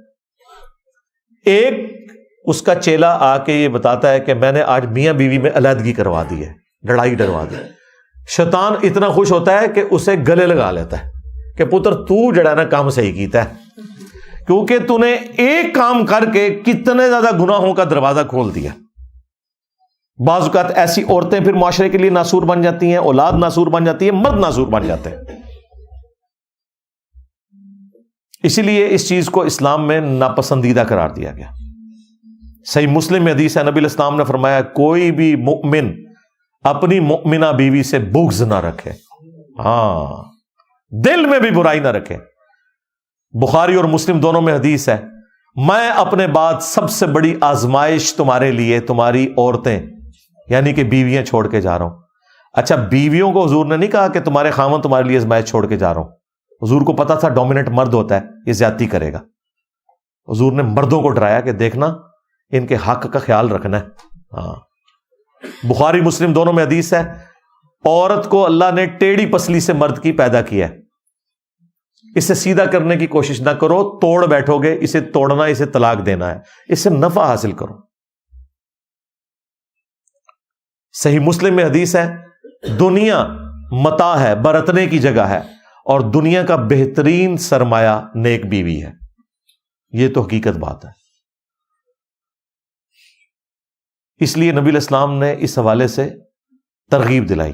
ایک اس کا چیلا آ کے یہ بتاتا ہے کہ میں نے آج میاں بیوی میں علیحدگی کروا دی ہے, لڑائی ڈروا دی. شیطان اتنا خوش ہوتا ہے کہ اسے گلے لگا لیتا ہے کہ پتر تو جڑا نا کام صحیح کیتا ہے, کیونکہ تو نے ایک کام کر کے کتنے زیادہ گناہوں کا دروازہ کھول دیا. بعض اوقات ایسی عورتیں پھر معاشرے کے لیے ناسور بن جاتی ہیں, اولاد ناسور بن جاتی ہے, مرد ناسور بن جاتے ہیں. اسی لیے اس چیز کو اسلام میں ناپسندیدہ قرار دیا گیا. صحیح مسلم میں حدیث ہے, نبی علیہ السلام نے فرمایا کوئی بھی مؤمن اپنی مؤمنہ بیوی سے بغض نہ رکھے, ہاں دل میں بھی برائی نہ رکھے. بخاری اور مسلم دونوں میں حدیث ہے, میں اپنے بعد سب سے بڑی آزمائش تمہارے لیے تمہاری عورتیں یعنی کہ بیویاں چھوڑ کے جا رہا ہوں. اچھا بیویوں کو حضور نے نہیں کہا کہ تمہارے خامن تمہارے لیے آزمائش چھوڑ کے جا رہا ہوں. حضور کو پتا تھا ڈومیننٹ مرد ہوتا ہے, یہ زیادتی کرے گا. حضور نے مردوں کو ڈرایا کہ دیکھنا ان کے حق کا خیال رکھنا ہے. ہاں بخاری مسلم دونوں میں حدیث ہے, عورت کو اللہ نے ٹیڑھی پسلی سے مرد کی پیدا کیا ہے, اسے سیدھا کرنے کی کوشش نہ کرو, توڑ بیٹھو گے, اسے توڑنا, اسے طلاق دینا ہے, اس سے نفع حاصل کرو. صحیح مسلم میں حدیث ہے دنیا متاع ہے, برتنے کی جگہ ہے, اور دنیا کا بہترین سرمایہ نیک بیوی ہے. یہ تو حقیقت بات ہے. اس لیے نبی علیہ السلام نے اس حوالے سے ترغیب دلائی.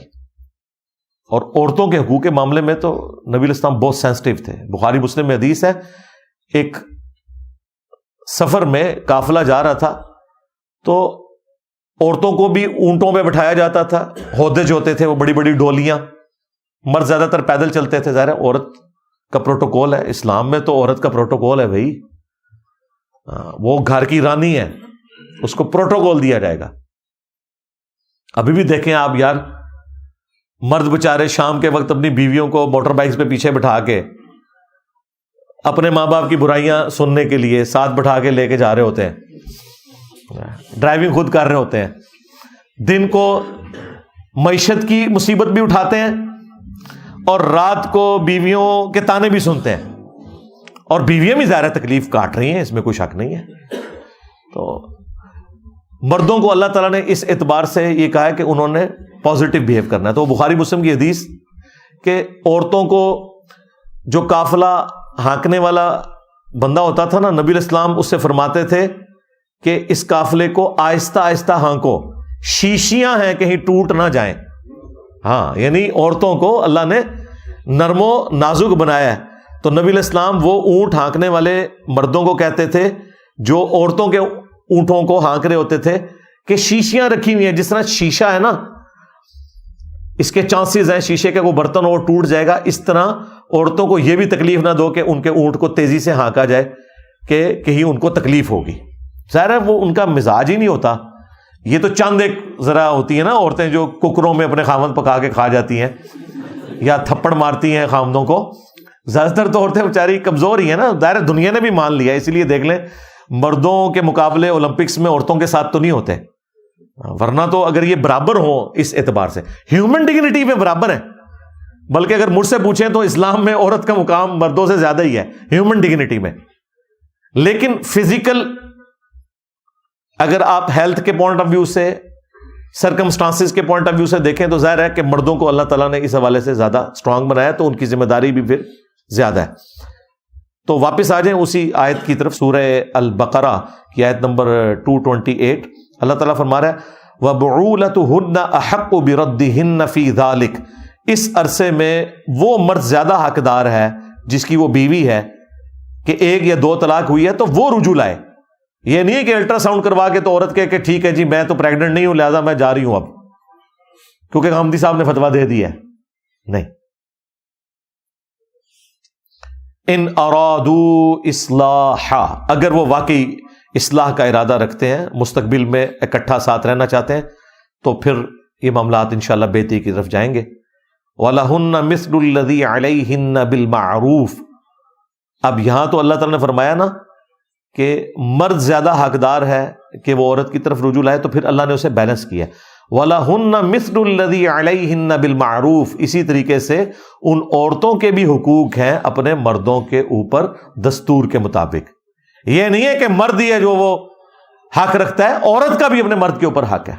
اور عورتوں کے حقوق کے معاملے میں تو نبی علیہ السلام بہت سینسٹیو تھے. بخاری مسلم میں حدیث ہے ایک سفر میں قافلہ جا رہا تھا تو عورتوں کو بھی اونٹوں پہ بٹھایا جاتا تھا، ہودج ہوتے تھے وہ بڑی بڑی ڈولیاں، مرد زیادہ تر پیدل چلتے تھے. ظاہر ہے عورت کا پروٹوکول ہے، اسلام میں تو عورت کا پروٹوکول ہے بھائی، وہ گھر کی رانی ہے، اس کو پروٹوکول دیا جائے گا. ابھی بھی دیکھیں آپ یار، مرد بےچارے شام کے وقت اپنی بیویوں کو موٹر بائکس پہ پیچھے بٹھا کے اپنے ماں باپ کی برائیاں سننے کے لیے ساتھ بٹھا کے لے کے جا رہے ہوتے ہیں، ڈرائیونگ خود کر رہے ہوتے ہیں، دن کو معیشت کی مصیبت بھی اٹھاتے ہیں اور رات کو بیویوں کے تانے بھی سنتے ہیں، اور بیویاں بھی ظاہر تکلیف کاٹ رہی ہیں، اس میں کوئی شک نہیں ہے. تو مردوں کو اللہ تعالیٰ نے اس اعتبار سے یہ کہا ہے کہ انہوں نے پازیٹیو بہیو کرنا ہے. تو بخاری مسلم کی حدیث کہ عورتوں کو جو قافلہ ہانکنے والا بندہ ہوتا تھا نا، نبی علیہ السلام اس سے فرماتے تھے کہ اس قافلے کو آہستہ آہستہ ہانکو، شیشیاں ہیں کہیں ٹوٹ نہ جائیں. ہاں، یعنی عورتوں کو اللہ نے نرم و نازک بنایا ہے. تو نبی علیہ السلام وہ اونٹ ہانکنے والے مردوں کو کہتے تھے جو عورتوں کے اونٹوں کو ہانک رہے ہوتے تھے کہ شیشیاں رکھی ہوئی ہیں، جس طرح شیشہ ہے نا، اس کے چانسز ہیں شیشے کا کوئی برتن ہو ٹوٹ جائے گا، اس طرح عورتوں کو یہ بھی تکلیف نہ دو کہ ان کے اونٹ کو تیزی سے ہانکا جائے کہ کہیں ان کو تکلیف ہوگی. ظاہر ہے وہ ان کا مزاج ہی نہیں ہوتا. یہ تو چند ایک ذرا ہوتی ہیں نا عورتیں جو ککروں میں اپنے خامند پکا کے کھا جاتی ہیں یا تھپڑ مارتی ہیں خامدوں کو. زیادہ تر تو عورتیں بیچاری کمزور ہی ہیں نا، ظاہر دنیا نے بھی مان لیا. اسی لیے دیکھ لیں مردوں کے مقابلے اولمپکس میں عورتوں کے ساتھ تو نہیں ہوتے، ورنہ تو اگر یہ برابر ہو اس اعتبار سے ہیومن ڈگنیٹی میں برابر ہے. بلکہ اگر مجھ سے پوچھیں تو اسلام میں عورت کا مقام مردوں سے زیادہ ہی ہے ہیومن ڈگنیٹی میں. لیکن فزیکل اگر آپ ہیلتھ کے پوائنٹ آف ویو سے، سرکمسٹانسز کے پوائنٹ آف ویو سے دیکھیں تو ظاہر ہے کہ مردوں کو اللہ تعالیٰ نے اس حوالے سے زیادہ اسٹرانگ بنایا، تو ان کی ذمہ داری بھی پھر زیادہ ہے. تو واپس آ جائیں اسی آیت کی طرف، سورہ البقرہ کی آیت نمبر 228. اللہ تعالیٰ فرما رہا ہے وَبُعُولَتُهُنَّ أَحَقُّ بِرَدِّهِنَّ فِي ذَلِكَ، اس عرصے میں وہ مرد زیادہ حقدار ہے جس کی وہ بیوی ہے کہ ایک یا دو طلاق ہوئی ہے تو وہ رجوع لائے. یہ نہیں ہے کہ الٹرا ساؤنڈ کروا کے تو عورت کہے کہ ٹھیک ہے جی میں تو پریگننٹ نہیں ہوں لہذا میں جا رہی ہوں اب کیونکہ غامدی صاحب نے فتویٰ دے دیا ہے. نہیں، ان ارادوا اصلاحا، اگر وہ واقعی اصلاح کا ارادہ رکھتے ہیں، مستقبل میں اکٹھا ساتھ رہنا چاہتے ہیں، تو پھر یہ معاملات انشاءاللہ بہتری کی طرف جائیں گے. وَلَهُنَّ مِثْلُ الَّذِي عَلَيْهِنَّ بِالْمَعْرُوفِ. اب یہاں تو اللہ تعالیٰ نے فرمایا نا کہ مرد زیادہ حقدار ہے کہ وہ عورت کی طرف رجوع لائے، تو پھر اللہ نے اسے بیلنس کیا. وَلَهُنَّ مِثْلُ الَّذِي عَلَيْهِنَّ بِالْمَعْرُوفِ. اسی طریقے سے ان عورتوں کے بھی حقوق ہیں اپنے مردوں کے اوپر دستور کے مطابق. یہ نہیں ہے کہ مرد ہی ہے جو وہ حق رکھتا ہے، عورت کا بھی اپنے مرد کے اوپر حق ہے.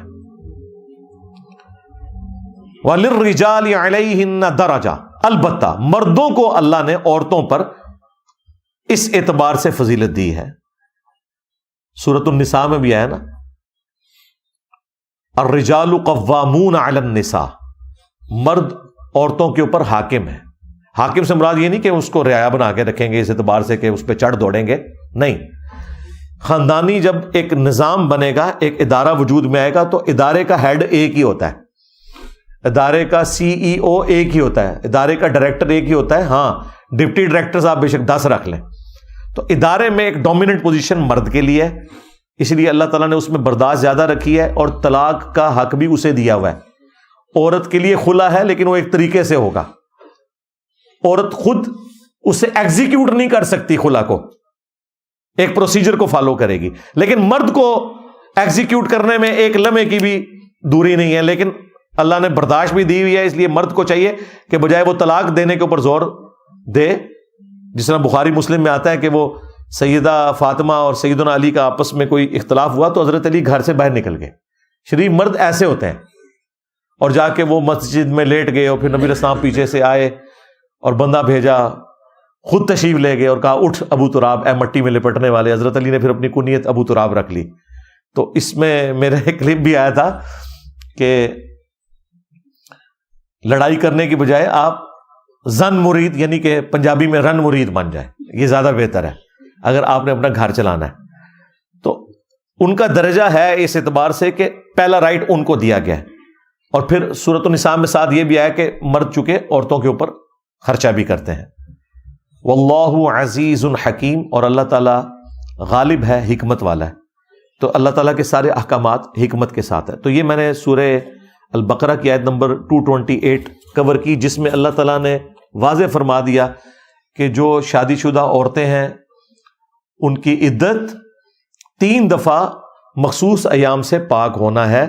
وَلِلرِّجَالِ عَلَيْهِنَّ دَرَجَةٌ، البتہ مردوں کو اللہ نے عورتوں پر اس اعتبار سے فضیلت دی ہے. سورۃ النساء میں بھی آیا نا الرجال قوامون علی النساء، مرد عورتوں کے اوپر حاکم ہے. حاکم سے مراد یہ نہیں کہ اس کو رعایا بنا کے رکھیں گے اس اعتبار سے کہ اس پہ چڑھ دوڑیں گے، نہیں. خاندانی جب ایک نظام بنے گا، ایک ادارہ وجود میں آئے گا تو ادارے کا ہیڈ ایک ہی ہوتا ہے، ادارے کا سی ای او ایک ہی ہوتا ہے، ادارے کا ڈائریکٹر ایک ہی ہوتا ہے. ہاں ڈپٹی ڈائریکٹرز آپ بے شک 10 رکھ لیں. تو ادارے میں ایک ڈومیننٹ پوزیشن مرد کے لیے ہے، اس لیے اللہ تعالیٰ نے اس میں برداشت زیادہ رکھی ہے اور طلاق کا حق بھی اسے دیا ہوا ہے. عورت کے لیے خلا ہے لیکن وہ ایک طریقے سے ہوگا، عورت خود اسے ایگزیکیوٹ نہیں کر سکتی، خلا کو ایک پروسیجر کو فالو کرے گی، لیکن مرد کو ایگزیکیوٹ کرنے میں ایک لمحے کی بھی دوری نہیں ہے. لیکن اللہ نے برداشت بھی دی ہوئی ہے، اس لیے مرد کو چاہیے کہ بجائے وہ طلاق دینے کے اوپر زور دے، جس طرح بخاری مسلم میں آتا ہے کہ وہ سیدہ فاطمہ اور سیدنا علی کا آپس میں کوئی اختلاف ہوا تو حضرت علی گھر سے باہر نکل گئے. شریف مرد ایسے ہوتے ہیں، اور جا کے وہ مسجد میں لیٹ گئے اور پھر نبی علیہ السلام پیچھے سے آئے اور بندہ بھیجا، خود تشریف لے گئے اور کہا اٹھ ابو تراب، اے مٹی میں لپٹنے والے. حضرت علی نے پھر اپنی کنیت ابو تراب رکھ لی. تو اس میں میرا ایک کلپ بھی آیا تھا کہ لڑائی کرنے کی بجائے آپ زن مرید، یعنی کہ پنجابی میں رن مرید بن جائے، یہ زیادہ بہتر ہے اگر آپ نے اپنا گھر چلانا ہے. تو ان کا درجہ ہے اس اعتبار سے کہ پہلا رائٹ ان کو دیا گیا ہے. اور پھر سورۃ النساء میں ساتھ یہ بھی آیا کہ مرد چکے عورتوں کے اوپر خرچہ بھی کرتے ہیں. واللہ عزیز حکیم، اور اللہ تعالیٰ غالب ہے، حکمت والا ہے. تو اللہ تعالیٰ کے سارے احکامات حکمت کے ساتھ ہے. تو یہ میں نے سورہ البقرہ کی آیت نمبر 228 کور کی، جس میں اللہ تعالیٰ نے واضح فرما دیا کہ جو شادی شدہ عورتیں ہیں ان کی عدت 3 دفعہ مخصوص ایام سے پاک ہونا ہے،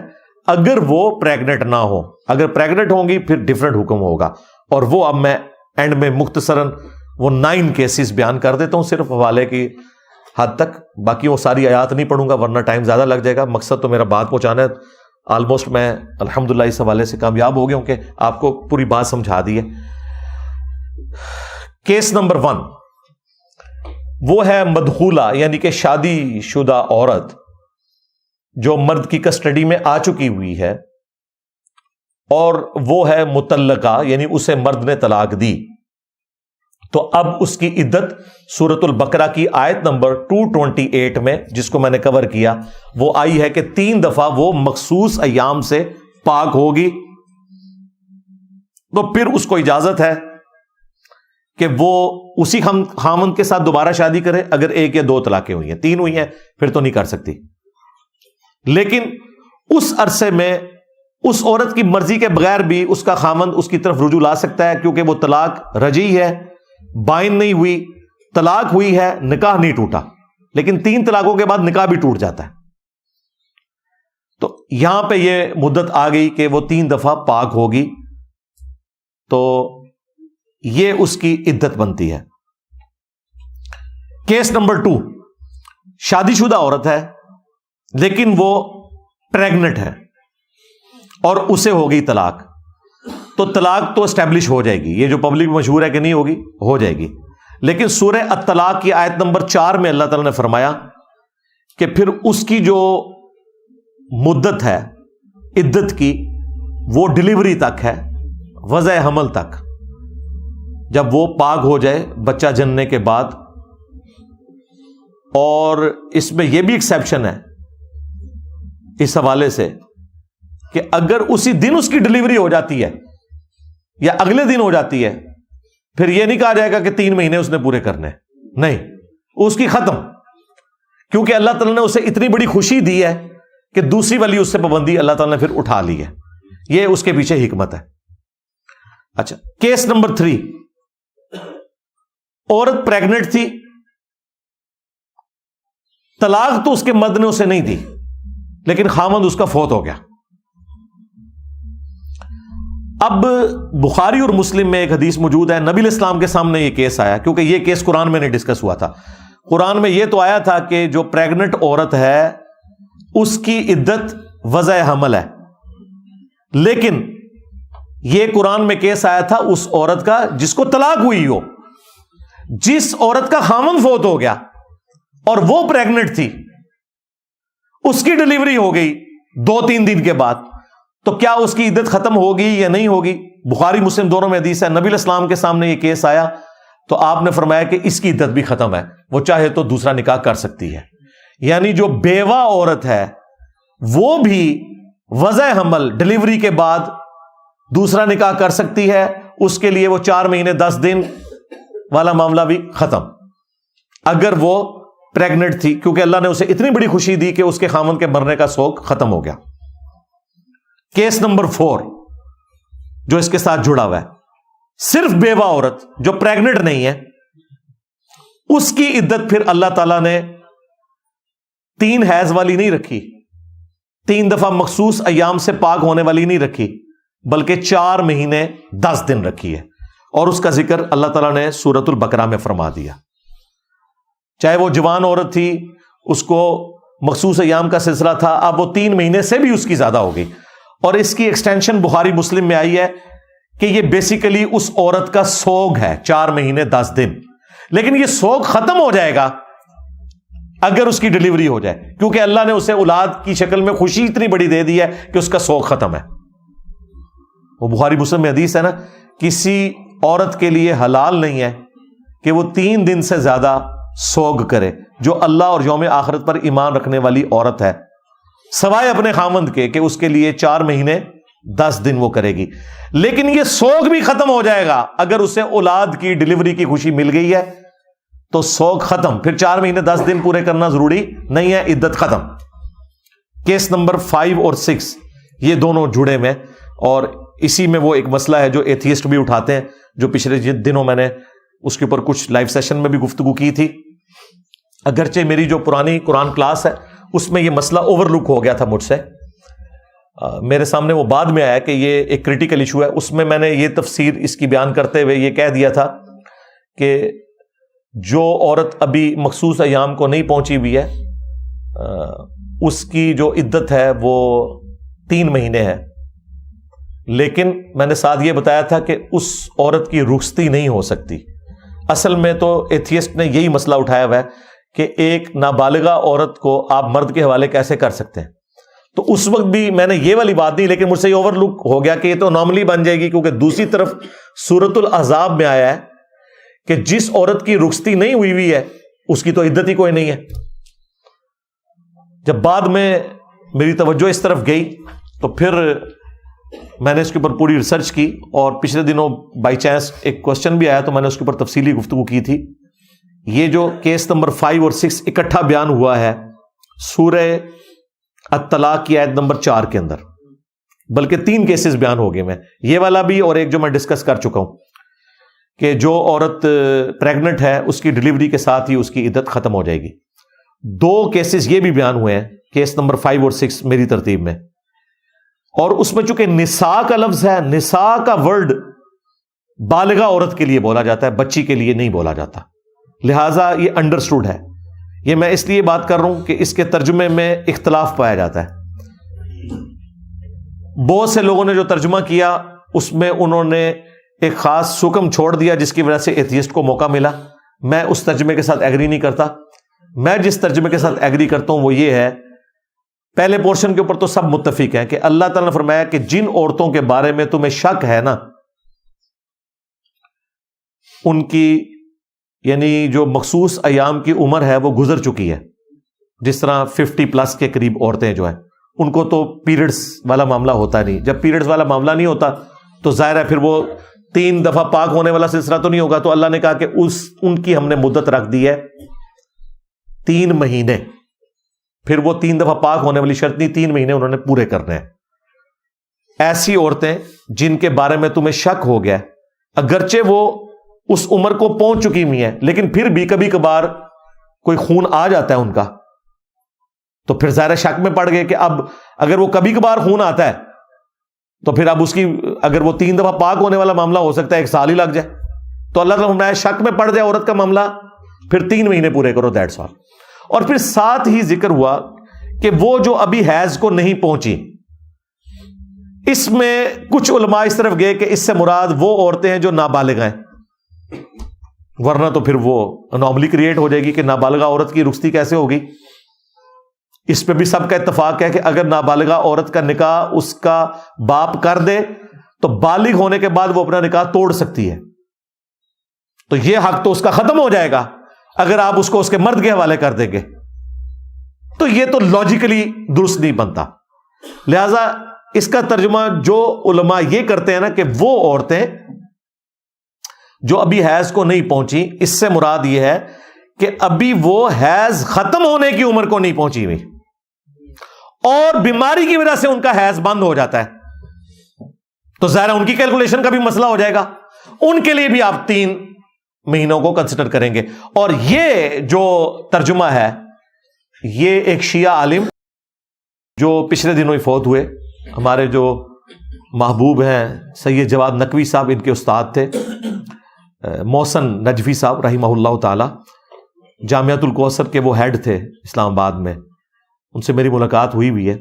اگر وہ پریگنٹ نہ ہو. اگر پریگنٹ ہوں گی پھر ڈیفرنٹ حکم ہوگا. اور وہ اب میں اینڈ میں مختصراً وہ 9 کیسز بیان کر دیتا ہوں صرف حوالے کی حد تک. باقی وہ ساری آیات نہیں پڑھوں گا ورنہ ٹائم زیادہ لگ جائے گا. مقصد تو میرا بات پہنچانا ہے. آلموسٹ میں الحمدللہ اس حوالے سے کامیاب ہو گیا ہوں کہ آپ کو پوری بات سمجھا دی ہے. کیس نمبر 1 وہ ہے مدخولہ، یعنی کہ شادی شدہ عورت جو مرد کی کسٹڈی میں آ چکی ہوئی ہے اور وہ ہے مطلقہ، یعنی اسے مرد نے طلاق دی. تو اب اس کی عدت سورۃ البقرہ کی آیت نمبر 228 میں، جس کو میں نے کور کیا، وہ آئی ہے کہ 3 دفعہ وہ مخصوص ایام سے پاک ہوگی. تو پھر اس کو اجازت ہے کہ وہ اسی خامند کے ساتھ دوبارہ شادی کرے. اگر 1 یا 2 طلاقیں ہوئی ہیں، 3 ہوئی ہیں پھر تو نہیں کر سکتی. لیکن اس عرصے میں اس عورت کی مرضی کے بغیر بھی اس کا خامند اس کی طرف رجوع لا سکتا ہے، کیونکہ وہ طلاق رجعی ہے، بائن نہیں ہوئی، طلاق ہوئی ہے، نکاح نہیں ٹوٹا. لیکن 3 طلاقوں کے بعد نکاح بھی ٹوٹ جاتا ہے. تو یہاں پہ یہ مدت آ گئی کہ وہ 3 دفعہ پاک ہوگی، تو یہ اس کی عدت بنتی ہے. کیس نمبر 2 شادی شدہ عورت ہے لیکن وہ پریگنٹ ہے اور اسے ہو گئی طلاق. تو طلاق تو اسٹیبلش ہو جائے گی، یہ جو پبلک مشہور ہے کہ نہیں ہوگی، ہو جائے گی. لیکن سورہ الطلاق کی آیت نمبر 4 میں اللہ تعالیٰ نے فرمایا کہ پھر اس کی جو مدت ہے عدت کی وہ ڈیلیوری تک ہے، وضع حمل تک. جب وہ پاک ہو جائے بچہ جننے کے بعد. اور اس میں یہ بھی ایکسیپشن ہے اس حوالے سے کہ اگر اسی دن اس کی ڈیلیوری ہو جاتی ہے یا اگلے دن ہو جاتی ہے، پھر یہ نہیں کہا جائے گا کہ 3 مہینے اس نے پورے کرنے، نہیں، اس کی ختم. کیونکہ اللہ تعالیٰ نے اسے اتنی بڑی خوشی دی ہے کہ دوسری والی اس سے پابندی اللہ تعالیٰ نے پھر اٹھا لی ہے. یہ اس کے پیچھے حکمت ہے. اچھا، کیس نمبر 3 عورت پریگنٹ تھی، طلاق تو اس کے مرد نے اسے نہیں دی لیکن خامند اس کا فوت ہو گیا. اب بخاری اور مسلم میں ایک حدیث موجود ہے، نبی علیہ السلام کے سامنے یہ کیس آیا، کیونکہ یہ کیس قرآن میں نہیں ڈسکس ہوا تھا. قرآن میں یہ تو آیا تھا کہ جو پریگنٹ عورت ہے اس کی عدت وضع حمل ہے. لیکن یہ قرآن میں کیس آیا تھا اس عورت کا جس کو طلاق ہوئی ہو، جس عورت کا خامند فوت ہو گیا اور وہ پریگنٹ تھی، اس کی ڈیلیوری ہو گئی 2-3 دن کے بعد. تو کیا اس کی عدت ختم ہوگی یا نہیں ہوگی؟ بخاری مسلم دونوں میں حدیث ہے. نبی علیہ السلام کے سامنے یہ کیس آیا تو آپ نے فرمایا کہ اس کی عدت بھی ختم ہے، وہ چاہے تو دوسرا نکاح کر سکتی ہے. یعنی جو بیوہ عورت ہے وہ بھی وضع حمل ڈیلیوری کے بعد دوسرا نکاح کر سکتی ہے. اس کے لیے وہ 4 مہینے 10 دن والا معاملہ بھی ختم، اگر وہ پریگنٹ تھی، کیونکہ اللہ نے اسے اتنی بڑی خوشی دی کہ اس کے خامن کے مرنے کا شوق ختم ہو گیا. کیس نمبر 4 جو اس کے ساتھ جڑا ہوا ہے، صرف بیوہ عورت جو پریگنٹ نہیں ہے، اس کی عدت پھر اللہ تعالیٰ نے 3 حیض والی نہیں رکھی، 3 دفعہ مخصوص ایام سے پاک ہونے والی نہیں رکھی، بلکہ 4 مہینے 10 دن رکھی ہے. اور اس کا ذکر اللہ تعالیٰ نے سورۃ البقرہ میں فرما دیا. چاہے وہ جوان عورت تھی، اس کو مخصوص ایام کا سلسلہ تھا، اب وہ 3 مہینے سے بھی اس کی زیادہ ہو گئی. اور اس کی ایکسٹینشن بخاری مسلم میں آئی ہے کہ یہ بیسیکلی اس عورت کا سوگ ہے 4 مہینے 10 دن. لیکن یہ سوگ ختم ہو جائے گا اگر اس کی ڈیلیوری ہو جائے، کیونکہ اللہ نے اسے اولاد کی شکل میں خوشی اتنی بڑی دے دی ہے کہ اس کا سوگ ختم ہے. وہ بخاری مسلم میں حدیث ہے نا، کسی عورت کے لیے حلال نہیں ہے کہ وہ 3 دن سے زیادہ سوگ کرے، جو اللہ اور یوم آخرت پر ایمان رکھنے والی عورت ہے، سوائے اپنے خامند کے کہ اس کے لیے 4 مہینے 10 دن وہ کرے گی، لیکن یہ سوگ بھی ختم ہو جائے گا اگر اسے اولاد کی ڈلیوری کی خوشی مل گئی ہے تو سوگ ختم، پھر 4 مہینے 10 دن پورے کرنا ضروری نہیں ہے، عدت ختم۔ کیس نمبر 5 اور 6 یہ دونوں جڑے ہوئے، اور اسی میں وہ ایک مسئلہ ہے جو ایتھیسٹ بھی اٹھاتے ہیں، جو پچھلے دنوں میں نے اس کے اوپر کچھ لائیو سیشن میں بھی گفتگو کی تھی، اگرچہ میری جو پرانی قرآن کلاس ہے اس میں یہ مسئلہ اوور لک ہو گیا تھا مجھ سے، میرے سامنے وہ بعد میں آیا کہ یہ ایک کریٹیکل ایشو ہے۔ اس میں میں نے یہ تفسیر اس کی بیان کرتے ہوئے یہ کہہ دیا تھا کہ جو عورت ابھی مخصوص ایام کو نہیں پہنچی ہوئی ہے اس کی جو عدت ہے وہ 3 مہینے ہے، لیکن میں نے ساتھ یہ بتایا تھا کہ اس عورت کی رخصتی نہیں ہو سکتی۔ اصل میں تو ایتھیسٹ نے یہی مسئلہ اٹھایا ہوا ہے کہ ایک نابالغہ عورت کو آپ مرد کے حوالے کیسے کر سکتے ہیں، تو اس وقت بھی میں نے یہ والی بات نہیں، لیکن مجھ سے یہ اوور لک ہو گیا کہ یہ تو نارملی بن جائے گی، کیونکہ دوسری طرف سورۃ الاحزاب میں آیا ہے کہ جس عورت کی رخصتی نہیں ہوئی ہے اس کی تو عدت ہی کوئی نہیں ہے۔ جب بعد میں میری توجہ اس طرف گئی تو پھر میں نے اس کے اوپر پوری ریسرچ کی، اور پچھلے دنوں بائی چانس ایک کوشچن بھی آیا تو میں نے اس کے اوپر تفصیلی گفتگو کی تھی۔ یہ جو کیس نمبر 5 اور 6 اکٹھا بیان ہوا ہے سورہ الطلاق کی آیت نمبر 4 کے اندر، بلکہ 3 کیسز بیان ہو گئے میں، یہ والا بھی اور ایک جو میں ڈسکس کر چکا ہوں کہ جو عورت پریگننٹ ہے اس کی ڈلیوری کے ساتھ ہی اس کی عدت ختم ہو جائے گی۔ 2 کیسز یہ بھی بیان ہوئے ہیں کیس نمبر 5 اور 6 میری ترتیب میں، اور اس میں چونکہ نساء کا لفظ ہے، نساء کا ورڈ بالغہ عورت کے لیے بولا جاتا ہے، بچی کے لیے نہیں بولا جاتا، لہٰذا یہ انڈرسٹوڈ ہے۔ یہ میں اس لیے بات کر رہا ہوں کہ اس کے ترجمے میں اختلاف پایا جاتا ہے۔ بہت سے لوگوں نے جو ترجمہ کیا اس میں انہوں نے ایک خاص حکم چھوڑ دیا جس کی وجہ سے ایتھیسٹ کو موقع ملا، میں اس ترجمے کے ساتھ ایگری نہیں کرتا۔ میں جس ترجمے کے ساتھ ایگری کرتا ہوں وہ یہ ہے، پہلے پورشن کے اوپر تو سب متفق ہیں کہ اللہ تعالیٰ نے فرمایا کہ جن عورتوں کے بارے میں تمہیں شک ہے نا، ان کی یعنی جو مخصوص ایام کی عمر ہے وہ گزر چکی ہے، جس طرح 50+ کے قریب عورتیں جو ہیں ان کو تو پیریڈز والا معاملہ ہوتا نہیں، جب پیریڈز والا معاملہ نہیں ہوتا تو ظاہر ہے پھر وہ 3 دفعہ پاک ہونے والا سلسلہ تو نہیں ہوگا، تو اللہ نے کہا کہ ان کی ہم نے مدت رکھ دی ہے 3 مہینے، پھر وہ 3 دفعہ پاک ہونے والی شرط نہیں، 3 مہینے انہوں نے پورے کرنے ہیں۔ ایسی عورتیں جن کے بارے میں تمہیں شک ہو گیا، اگرچہ وہ اس عمر کو پہنچ چکی ہوئی ہیں لیکن پھر بھی کبھی کبھار کوئی خون آ جاتا ہے ان کا، تو پھر ظاہر شک میں پڑ گئے کہ اب اگر وہ کبھی کبھار خون آتا ہے تو پھر اب اس کی اگر وہ 3 دفعہ پاک ہونے والا معاملہ ہو سکتا ہے 1 سال ہی لگ جائے، تو اللہ تعالیٰ فرمایا شک میں پڑ جائے عورت کا معاملہ پھر 3 مہینے پورے کرو، دیٹس آل۔ اور پھر ساتھ ہی ذکر ہوا کہ وہ جو ابھی حیض کو نہیں پہنچی، اس میں کچھ علماء اس طرف گئے کہ اس سے مراد وہ عورتیں ہیں جو نابالغ ہیں، ورنہ تو پھر وہ انوملی کریٹ ہو جائے گی کہ نابالغہ عورت کی رخصتی کیسے ہوگی۔ اس پہ بھی سب کا اتفاق ہے کہ اگر نابالغہ عورت کا نکاح اس کا باپ کر دے تو بالغ ہونے کے بعد وہ اپنا نکاح توڑ سکتی ہے، تو یہ حق تو اس کا ختم ہو جائے گا اگر آپ اس کو اس کے مرد کے حوالے کر دیں گے، تو یہ تو لاجیکلی درست نہیں بنتا۔ لہذا اس کا ترجمہ جو علماء یہ کرتے ہیں نا کہ وہ عورتیں جو ابھی حیض کو نہیں پہنچی، اس سے مراد یہ ہے کہ ابھی وہ حیض ختم ہونے کی عمر کو نہیں پہنچی ہوئی اور بیماری کی وجہ سے ان کا حیض بند ہو جاتا ہے، تو ظاہر ان کی کیلکولیشن کا بھی مسئلہ ہو جائے گا، ان کے لیے بھی آپ 3 مہینوں کو کنسیڈر کریں گے۔ اور یہ جو ترجمہ ہے یہ ایک شیعہ عالم جو پچھلے دنوں ہی فوت ہوئے، ہمارے جو محبوب ہیں سید جواد نقوی صاحب، ان کے استاد تھے محسن نجفی صاحب رحمہ اللہ تعالی، جامعۃ الکوثر کے وہ ہیڈ تھے اسلام آباد میں، ان سے میری ملاقات ہوئی ہے،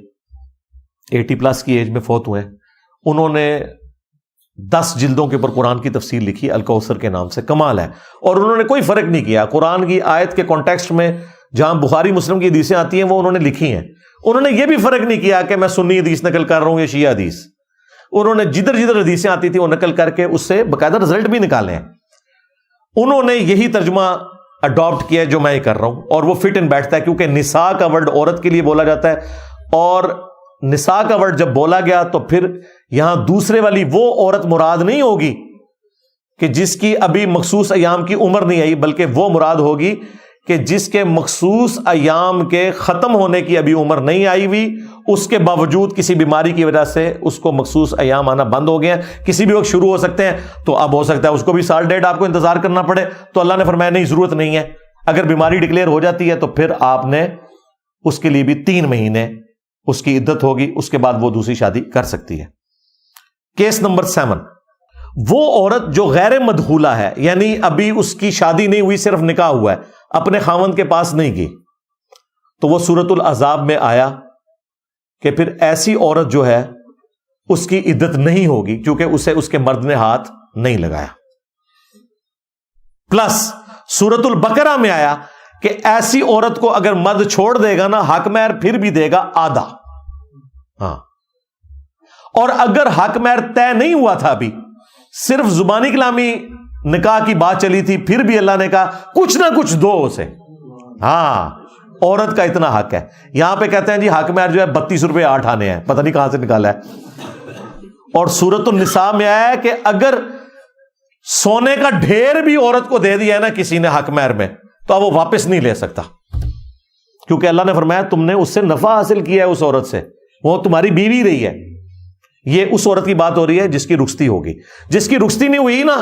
80+ کی ایج میں فوت ہوئے ہیں۔ انہوں نے 10 جلدوں کے اوپر قرآن کی تفسیر لکھی الکوثر کے نام سے، کمال ہے، اور انہوں نے کوئی فرق نہیں کیا قرآن کی آیت کے کانٹیکسٹ میں، جہاں بخاری مسلم کی حدیثیں آتی ہیں وہ انہوں نے لکھی ہیں، انہوں نے یہ بھی فرق نہیں کیا کہ میں سنی حدیث نقل کر رہا ہوں یا شیعہ حدیث، انہوں نے جدھر جدھر حدیثیں آتی تھی وہ نقل کر کے اس سے باقاعدہ رزلٹ بھی نکالے ہیں۔ انہوں نے یہی ترجمہ اڈاپٹ کیا ہے جو میں یہ کر رہا ہوں, اور وہ فٹ ان بیٹھتا ہے, کیونکہ نساء کا ورڈ عورت کے لیے بولا جاتا ہے, اور نساء کا ورڈ جب بولا گیا تو پھر یہاں دوسرے والی وہ عورت مراد نہیں ہوگی کہ جس کی ابھی مخصوص ایام کی عمر نہیں آئی, بلکہ وہ مراد ہوگی کہ جس کے مخصوص ایام کے ختم ہونے کی ابھی عمر نہیں آئی ہوئی, اس کے باوجود کسی بیماری کی وجہ سے اس کو مخصوص ایام آنا بند ہو گئے ہیں, کسی بھی وقت شروع ہو سکتے ہیں, تو اب ہو سکتا ہے اس کو بھی سال ڈیڑھ آپ کو انتظار کرنا پڑے. تو اللہ نے فرمایا نہیں, ضرورت نہیں ہے, اگر بیماری ڈکلیئر ہو جاتی ہے تو پھر آپ نے اس کے لیے بھی 3 مہینے اس کی عدت ہوگی, اس کے بعد وہ دوسری شادی کر سکتی ہے. کیس نمبر 7, وہ عورت جو غیر مدخولہ ہے, یعنی ابھی اس کی شادی نہیں ہوئی, صرف نکاح ہوا ہے, اپنے خاوند کے پاس نہیں گئی, تو وہ سورۃ الاحزاب میں آیا کہ پھر ایسی عورت جو ہے اس کی عدت نہیں ہوگی, کیونکہ اسے اس کے مرد نے ہاتھ نہیں لگایا. پلس سورۃ البقرہ میں آیا کہ ایسی عورت کو اگر مرد چھوڑ دے گا نا, حق مہر پھر بھی دے گا آدھا. ہاں, اور اگر حق مہر طے نہیں ہوا تھا, ابھی صرف زبانی کلامی نکاح کی بات چلی تھی, پھر بھی اللہ نے کہا کچھ نہ کچھ دو اسے. ہاں, عورت کا اتنا حق ہے. یہاں پہ کہتے ہیں جی حق مہر جو ہے 32 روپے 8 آنے ہیں, پتہ نہیں کہاں سے نکالا ہے. اور سورۃ النساء میں آیا ہے کہ اگر سونے کا ڈھیر بھی عورت کو دے دیا ہے نا کسی نے حق مہر میں, تو اب وہ واپس نہیں لے سکتا, کیونکہ اللہ نے فرمایا تم نے اس سے نفع حاصل کیا ہے, اس عورت سے, وہ تمہاری بیوی رہی ہے. یہ اس عورت کی بات ہو رہی ہے جس کی رخصتی ہوگی. جس کی رخصتی نہیں ہوئی نا,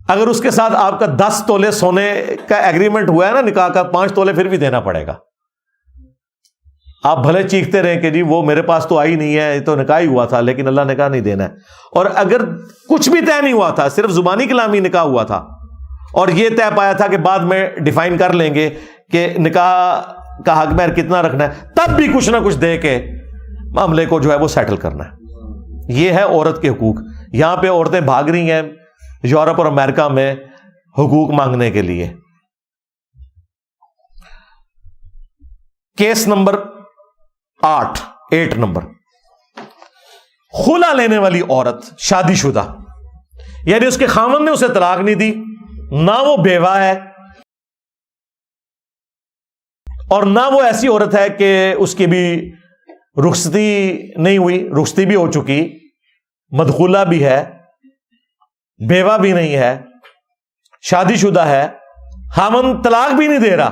اگر اس کے ساتھ آپ کا 10 تولے سونے کا ایگریمنٹ ہوا ہے نا نکاح کا, 5 تولے پھر بھی دینا پڑے گا. آپ بھلے چیختے رہیں کہ جی وہ میرے پاس تو آئی نہیں ہے, یہ تو نکاح ہی ہوا تھا, لیکن اللہ نے کہا نہیں دینا ہے. اور اگر کچھ بھی طے نہیں ہوا تھا, صرف زبانی کلامی نکاح ہوا تھا, اور یہ طے پایا تھا کہ بعد میں ڈیفائن کر لیں گے کہ نکاح کا حق مہر کتنا رکھنا ہے, تب بھی کچھ نہ کچھ دے کے معاملے کو جو ہے وہ سیٹل کرنا ہے. یہ ہے عورت کے حقوق. یہاں پہ عورتیں بھاگ رہی ہیں یورپ اور امریکہ میں حقوق مانگنے کے لیے. کیس نمبر 8 نمبر, خلا لینے والی عورت شادی شدہ, یعنی اس کے خاوند نے اسے طلاق نہیں دی, نہ وہ بیوہ ہے, اور نہ وہ ایسی عورت ہے کہ اس کی بھی رخصتی نہیں ہوئی, رخصتی بھی ہو چکی, مدخولہ بھی ہے, بیوہ بھی نہیں ہے, شادی شدہ ہے, خاوند طلاق بھی نہیں دے رہا,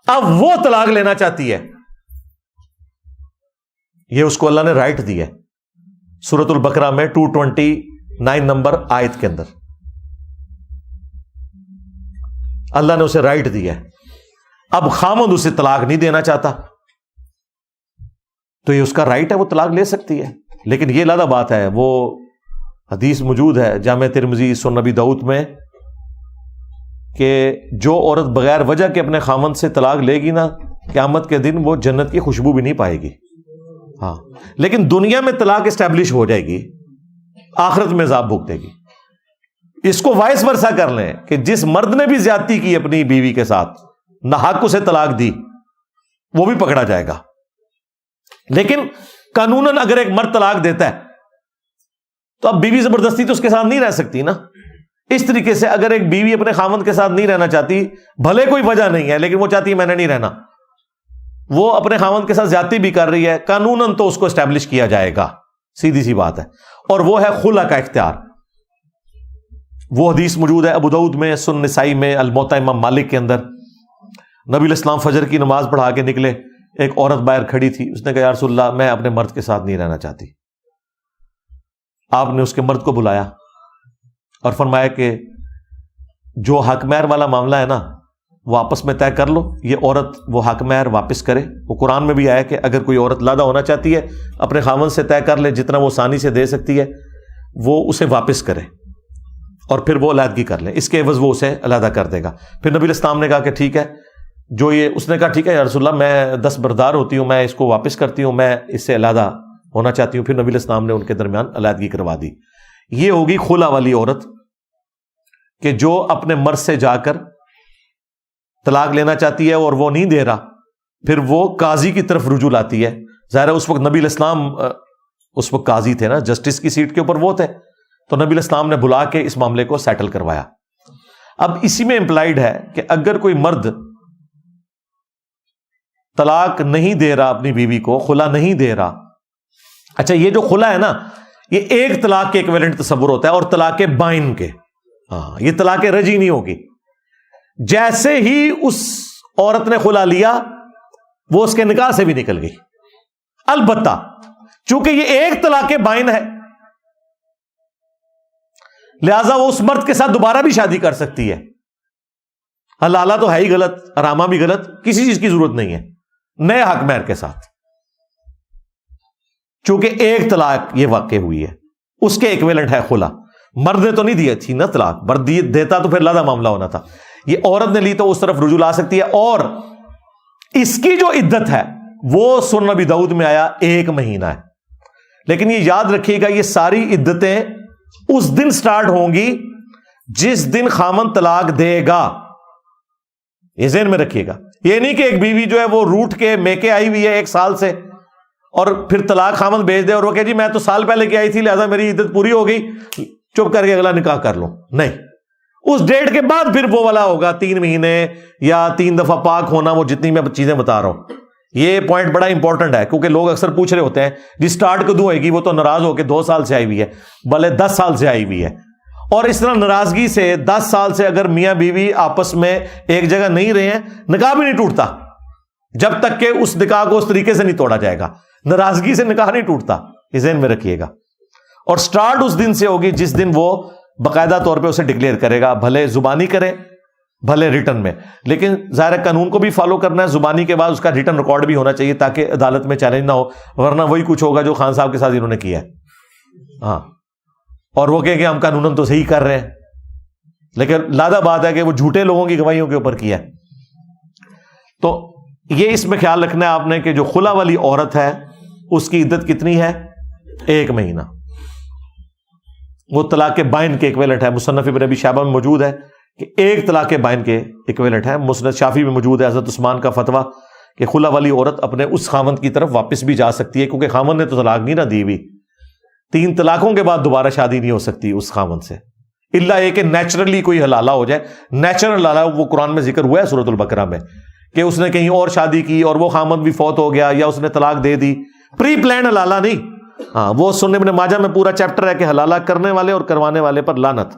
اب وہ طلاق لینا چاہتی ہے. یہ اس کو اللہ نے رائٹ دی ہے سورۃ البقرہ میں 229 نمبر آیت کے اندر. اللہ نے اسے رائٹ دی ہے. اب خاوند اسے طلاق نہیں دینا چاہتا, تو یہ اس کا رائٹ ہے, وہ طلاق لے سکتی ہے. لیکن یہ علیحدہ بات ہے, وہ حدیث موجود ہے جامع ترمذی سنن نبی داؤد میں کہ جو عورت بغیر وجہ کے اپنے خاوند سے طلاق لے گی نا, قیامت کے دن وہ جنت کی خوشبو بھی نہیں پائے گی. ہاں, لیکن دنیا میں طلاق اسٹیبلش ہو جائے گی, آخرت میں عذاب بھگتے گی. اس کو وائس ورسا کر لیں کہ جس مرد نے بھی زیادتی کی اپنی بیوی کے ساتھ, ناحق اسے طلاق دی, وہ بھی پکڑا جائے گا. لیکن قانوناً اگر ایک مرد طلاق دیتا ہے تو اب بیوی زبردستی تو اس کے ساتھ نہیں رہ سکتی نا. اس طریقے سے اگر ایک بیوی اپنے خاوند کے ساتھ نہیں رہنا چاہتی, بھلے کوئی وجہ نہیں ہے, لیکن وہ چاہتی ہے میں نے نہیں رہنا, وہ اپنے خاوند کے ساتھ زیادتی بھی کر رہی ہے, قانوناً تو اس کو اسٹیبلش کیا جائے گا, سیدھی سی بات ہے. اور وہ ہے خلا کا اختیار. وہ حدیث موجود ہے ابو داؤد میں, سنن نسائی میں, الموطا امام مالک کے اندر. نبی علیہ السلام فجر کی نماز پڑھا کے نکلے, ایک عورت باہر کھڑی تھی, اس نے کہا یا رسول اللہ میں اپنے مرد کے ساتھ نہیں رہنا چاہتی. آپ نے اس کے مرد کو بلایا اور فرمایا کہ جو حق مہر والا معاملہ ہے نا وہ آپس میں طے کر لو, یہ عورت وہ حق مہر واپس کرے. وہ قرآن میں بھی آیا کہ اگر کوئی عورت علیحدہ ہونا چاہتی ہے اپنے خاوند سے طے کر لے, جتنا وہ آسانی سے دے سکتی ہے وہ اسے واپس کرے, اور پھر وہ علیحدگی کر لے, اس کے عوض وہ اسے علیحدہ کر دے گا. پھر نبی علیہ السلام نے کہا کہ ٹھیک ہے, جو یہ اس نے کہا ٹھیک ہے یا رسول اللہ میں دستبردار ہوتی ہوں, میں اس کو واپس کرتی ہوں, میں اس سے علیحدہ ہونا چاہتی ہوں. پھر نبی علیہ السلام نے ان کے درمیان علیحدگی کروا دی. یہ ہوگی خلا والی عورت کہ جو اپنے مرد سے جا کر طلاق لینا چاہتی ہے اور وہ نہیں دے رہا, پھر وہ قاضی کی طرف رجوع لاتی ہے. ظاہر ہے اس وقت نبی علیہ السلام اس وقت قاضی تھے نا, جسٹس کی سیٹ کے اوپر وہ تھے, تو نبی علیہ السلام نے بلا کے اس معاملے کو سیٹل کروایا. اب اسی میں امپلائڈ ہے کہ اگر کوئی مرد طلاق نہیں دے رہا اپنی بیوی کو، خلا نہیں دے رہا، اچھا یہ جو خلا ہے نا یہ ایک طلاق کے ایکویلنٹ تصور ہوتا ہے اور طلاق بائن کے، یہ طلاق رجی نہیں ہوگی. جیسے ہی اس عورت نے خلا لیا وہ اس کے نکاح سے بھی نکل گئی، البتہ چونکہ یہ ایک طلاق بائن ہے لہذا وہ اس مرد کے ساتھ دوبارہ بھی شادی کر سکتی ہے. حلالہ تو ہے ہی غلط، حرامہ بھی غلط، کسی چیز کی ضرورت نہیں ہے، نئے حق مہر کے ساتھ، چونکہ ایک طلاق یہ واقع ہوئی ہے، اس کے ایکویلنٹ ہے خلا. مرد نے تو نہیں دی تھی نا طلاق، مرد دیتا تو پھر لادہ معاملہ ہونا تھا، یہ عورت نے لی تو اس طرف رجوع لا سکتی ہے. اور اس کی جو عدت ہے وہ سنن نبی داؤد میں آیا 1 مہینہ ہے. لیکن یہ یاد رکھیے گا یہ ساری عدتیں اس دن سٹارٹ ہوں گی جس دن خامن طلاق دے گا، یہ ذہن میں رکھیے گا. یہ نہیں کہ ایک بیوی جو ہے وہ روٹ کے میکے آئی ہوئی ہے 1 سال سے اور پھر طلاق خامن بھیج دے اور وہ کہ جی میں تو سال پہلے کی آئی تھی لہذا میری عدت پوری ہو گئی، چپ کر کے اگلا نکاح کر لوں. نہیں، اس ڈیٹ کے بعد پھر وہ والا ہوگا 3 مہینے یا 3 دفعہ پاک ہونا، وہ جتنی میں چیزیں بتا رہا ہوں. یہ پوائنٹ بڑا امپورٹنٹ ہے کیونکہ لوگ اکثر پوچھ رہے ہوتے ہیں جی سٹارٹ کدوں ہوئے گی، وہ تو ناراض ہو کے 2 سال سے آئی ہوئی ہے، بھلے 10 سال سے آئی ہوئی ہے. اور اس طرح ناراضگی سے 10 سال سے اگر میاں بیوی آپس میں ایک جگہ نہیں رہے ہیں، نکاح بھی نہیں ٹوٹتا جب تک کہ اس نکاح کو اس طریقے سے نہیں توڑا جائے گا. ناراضگی سے نکاح نہیں ٹوٹتا، یہ ذہن میں رکھیے گا. اور سٹارٹ اس دن سے ہوگی جس دن وہ باقاعدہ طور پہ اسے ڈکلیئر کرے گا، بھلے زبانی کرے بھلے ریٹن میں. لیکن ظاہر قانون کو بھی فالو کرنا ہے، زبانی کے بعد اس کا ریٹن ریکارڈ بھی ہونا چاہیے تاکہ عدالت میں چیلنج نہ ہو، ورنہ وہی کچھ ہوگا جو خان صاحب کے ساتھ انہوں نے کیا ہے. ہاں، اور وہ کہیں کہ ہم قانوناً تو صحیح کر رہے ہیں لیکن لادہ بات ہے کہ وہ جھوٹے لوگوں کی گواہیوں کے اوپر کیا ہے. تو یہ اس میں خیال رکھنا ہے آپ نے کہ جو خلا والی عورت ہے اس کی عدت کتنی ہے؟ 1 مہینہ. وہ طلاق بائن کے ایکویلنٹ ہے. مصنف ابن ابی شیبہ میں موجود ہے کہ ایک طلاق بائن کے ایکویلنٹ ہے. مسند شافعی میں موجود ہے حضرت عثمان کا فتویٰ کہ خلا والی عورت اپنے اس خاوند کی طرف واپس بھی جا سکتی ہے کیونکہ خاوند نے تو طلاق نہیں نہ دی ہوئی. 3 طلاقوں کے بعد دوبارہ شادی نہیں ہو سکتی اس خاوند سے، الا یہ کہ نیچرلی کوئی حلالہ ہو جائے. نیچرل حلالہ وہ قرآن میں ذکر ہوا ہے سورۃ البقرہ میں کہ اس نے کہیں اور شادی کی اور وہ خاوند بھی فوت ہو گیا یا اس نے طلاق دے دی. پری پلان حلالہ نہیں. ہاں، وہ سنن ابن ماجہ میں پورا چیپٹر ہے کہ حلالہ کرنے والے اور کروانے والے پر لعنت.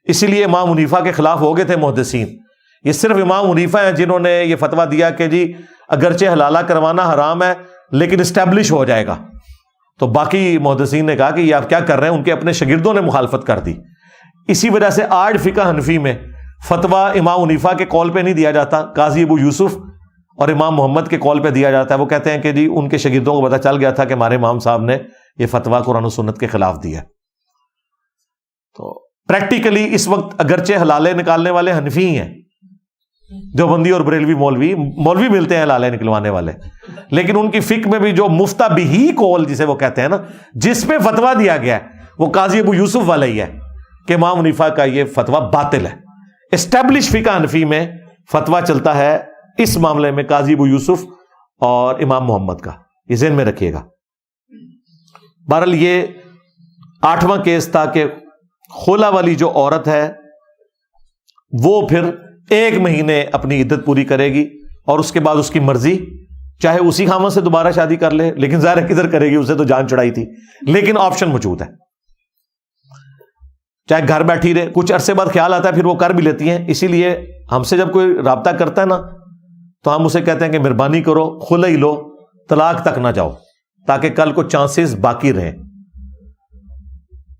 اسی لیے امام حنیفہ کے خلاف ہو گئے تھے محدثین. یہ صرف امام حنیفہ ہیں جنہوں نے یہ فتویٰ دیا کہ جی اگرچہ حلالہ کروانا حرام ہے لیکن اسٹیبلش ہو جائے گا. تو باقی محدثین نے کہا کہ یہ آپ کیا کر رہے ہیں، ان کے اپنے شاگردوں نے مخالفت کر دی. اسی وجہ سے آج فقہ حنفی میں فتویٰ امام حنیفہ کے قول پہ نہیں دیا جاتا، قاضی ابو یوسف اور امام محمد کے قول پہ دیا جاتا ہے. وہ کہتے ہیں کہ جی ان کے شاگردوں کو پتہ چل گیا تھا کہ ہمارے امام صاحب نے یہ فتویٰ قرآن و سنت کے خلاف دیا. تو پریکٹیکلی اس وقت اگرچہ حلالے نکالنے والے حنفی ہیں، دیوبندی اور بریلوی مولوی ملتے ہیں حلالے نکلوانے والے، لیکن ان کی فقہ میں بھی جو مفتہ بہی قول جسے وہ کہتے ہیں نا، جس پہ فتویٰ دیا گیا ہے وہ قاضی ابو یوسف والا ہی ہے کہ امام حنیفہ کا یہ فتویٰ باطل ہے. اسٹیبلش فقہ حنفی میں فتویٰ چلتا ہے اس معاملے میں قاضی ابو یوسف اور امام محمد کا، یہ ذہن میں رکھیے گا. بہرحال یہ 8واں کیس تھا کہ خلا والی جو عورت ہے وہ پھر 1 مہینے اپنی عدت پوری کرے گی اور اس کے بعد اس کی مرضی، چاہے اسی خاوند سے دوبارہ شادی کر لے، لیکن ظاہر کدھر کرے گی، اسے تو جان چڑھائی تھی، لیکن آپشن موجود ہے. چاہے گھر بیٹھی رہے، کچھ عرصے بعد خیال آتا ہے پھر وہ کر بھی لیتی ہیں. اسی لیے ہم سے جب کوئی رابطہ کرتا ہے نا تو ہم اسے کہتے ہیں کہ مہربانی کرو خلا ہی لو، طلاق تک نہ جاؤ تاکہ کل کو چانسز باقی رہیں.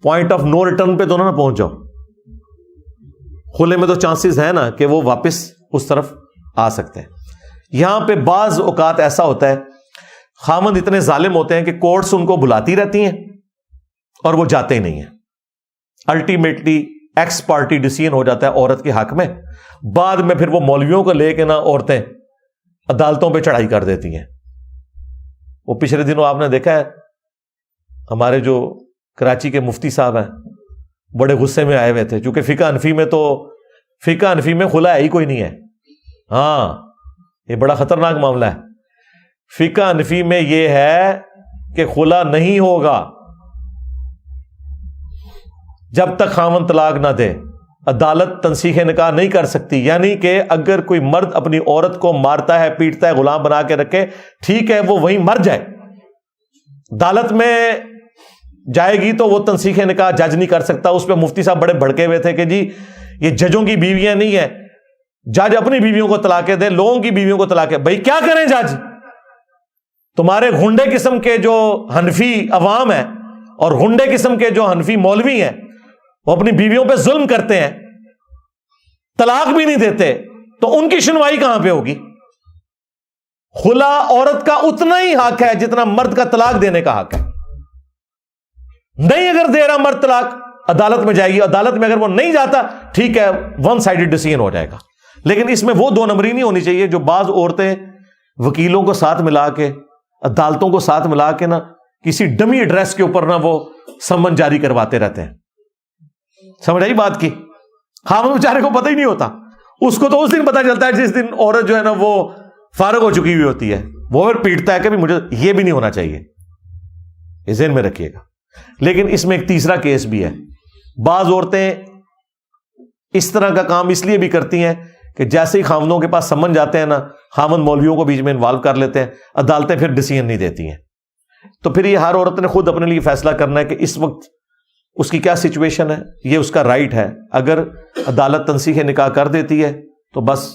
پوائنٹ آف نو ریٹرن پہ تو نہ پہنچ جاؤ. خلے میں تو چانسز ہیں نا کہ وہ واپس اس طرف آ سکتے ہیں. یہاں پہ بعض اوقات ایسا ہوتا ہے خامند اتنے ظالم ہوتے ہیں کہ کورٹس ان کو بلاتی رہتی ہیں اور وہ جاتے ہی نہیں ہیں. الٹیمیٹلی ایکس پارٹی ڈیسیژن ہو جاتا ہے عورت کے حق میں. بعد میں پھر وہ مولویوں کو لے کے نا عورتیں عدالتوں پہ چڑھائی کر دیتی ہیں. وہ پچھلے دنوں آپ نے دیکھا ہے ہمارے جو کراچی کے مفتی صاحب ہیں بڑے غصے میں آئے ہوئے تھے چونکہ فقہ حنفی میں خلا ہی کوئی نہیں ہے. ہاں، یہ بڑا خطرناک معاملہ ہے. فقہ حنفی میں یہ ہے کہ خلا نہیں ہوگا جب تک خاوند طلاق نہ دے. عدالت تنسیخ نکاح نہیں کر سکتی، یعنی کہ اگر کوئی مرد اپنی عورت کو مارتا ہے، پیٹتا ہے، غلام بنا کے رکھے، ٹھیک ہے وہ وہیں مر جائے، عدالت میں جائے گی تو وہ تنسیخ نکاح جج نہیں کر سکتا۔ اس پہ مفتی صاحب بڑے بھڑکے ہوئے تھے کہ جی یہ ججوں کی بیویاں نہیں ہیں، جج اپنی بیویوں کو طلاقیں دے، لوگوں کی بیویوں کو طلاقیں۔ بھائی کیا کریں جج؟ تمہارے غنڈے قسم کے جو حنفی عوام ہیں اور غنڈے قسم کے جو حنفی مولوی ہیں وہ اپنی بیویوں پہ ظلم کرتے ہیں، طلاق بھی نہیں دیتے، تو ان کی سنوائی کہاں پہ ہوگی؟ خلا عورت کا اتنا ہی حق ہے جتنا مرد کا طلاق دینے کا حق ہے۔ نہیں اگر دے رہا مرد طلاق، عدالت میں جائے گی، عدالت میں اگر وہ نہیں جاتا، ٹھیک ہے ون سائیڈڈ ڈیسیژن ہو جائے گا۔ لیکن اس میں وہ دو نمبری نہیں ہونی چاہیے جو بعض عورتیں وکیلوں کو ساتھ ملا کے، عدالتوں کو ساتھ ملا کے نا کسی ڈمی ایڈریس کے اوپر نا وہ سمن جاری کرواتے رہتے ہیں۔ سمجھ آئی بات کی؟ ہاں وہ بیچارے کو پتہ ہی نہیں ہوتا، اس کو تو اس دن پتہ چلتا ہے جس دن عورت جو ہے نا وہ فارغ ہو چکی ہوئی ہوتی ہے، وہ پھر پیٹتا ہے کہ مجھے یہ بھی نہیں ہونا چاہیے، یہ ذہن میں رکھیے گا۔ لیکن اس میں ایک تیسرا کیس بھی ہے، بعض عورتیں اس طرح کا کام اس لیے بھی کرتی ہیں کہ جیسے ہی خاوندوں کے پاس سمن جاتے ہیں نا، خاوند مولویوں کو بیچ میں انوالو کر لیتے ہیں، عدالتیں پھر ڈیسیژن نہیں دیتی ہیں۔ تو پھر یہ ہر عورت نے خود اپنے لیے فیصلہ کرنا ہے کہ اس وقت اس کی کیا سچویشن ہے، یہ اس کا رائٹ ہے۔ اگر عدالت تنسیخ نکاح کر دیتی ہے تو بس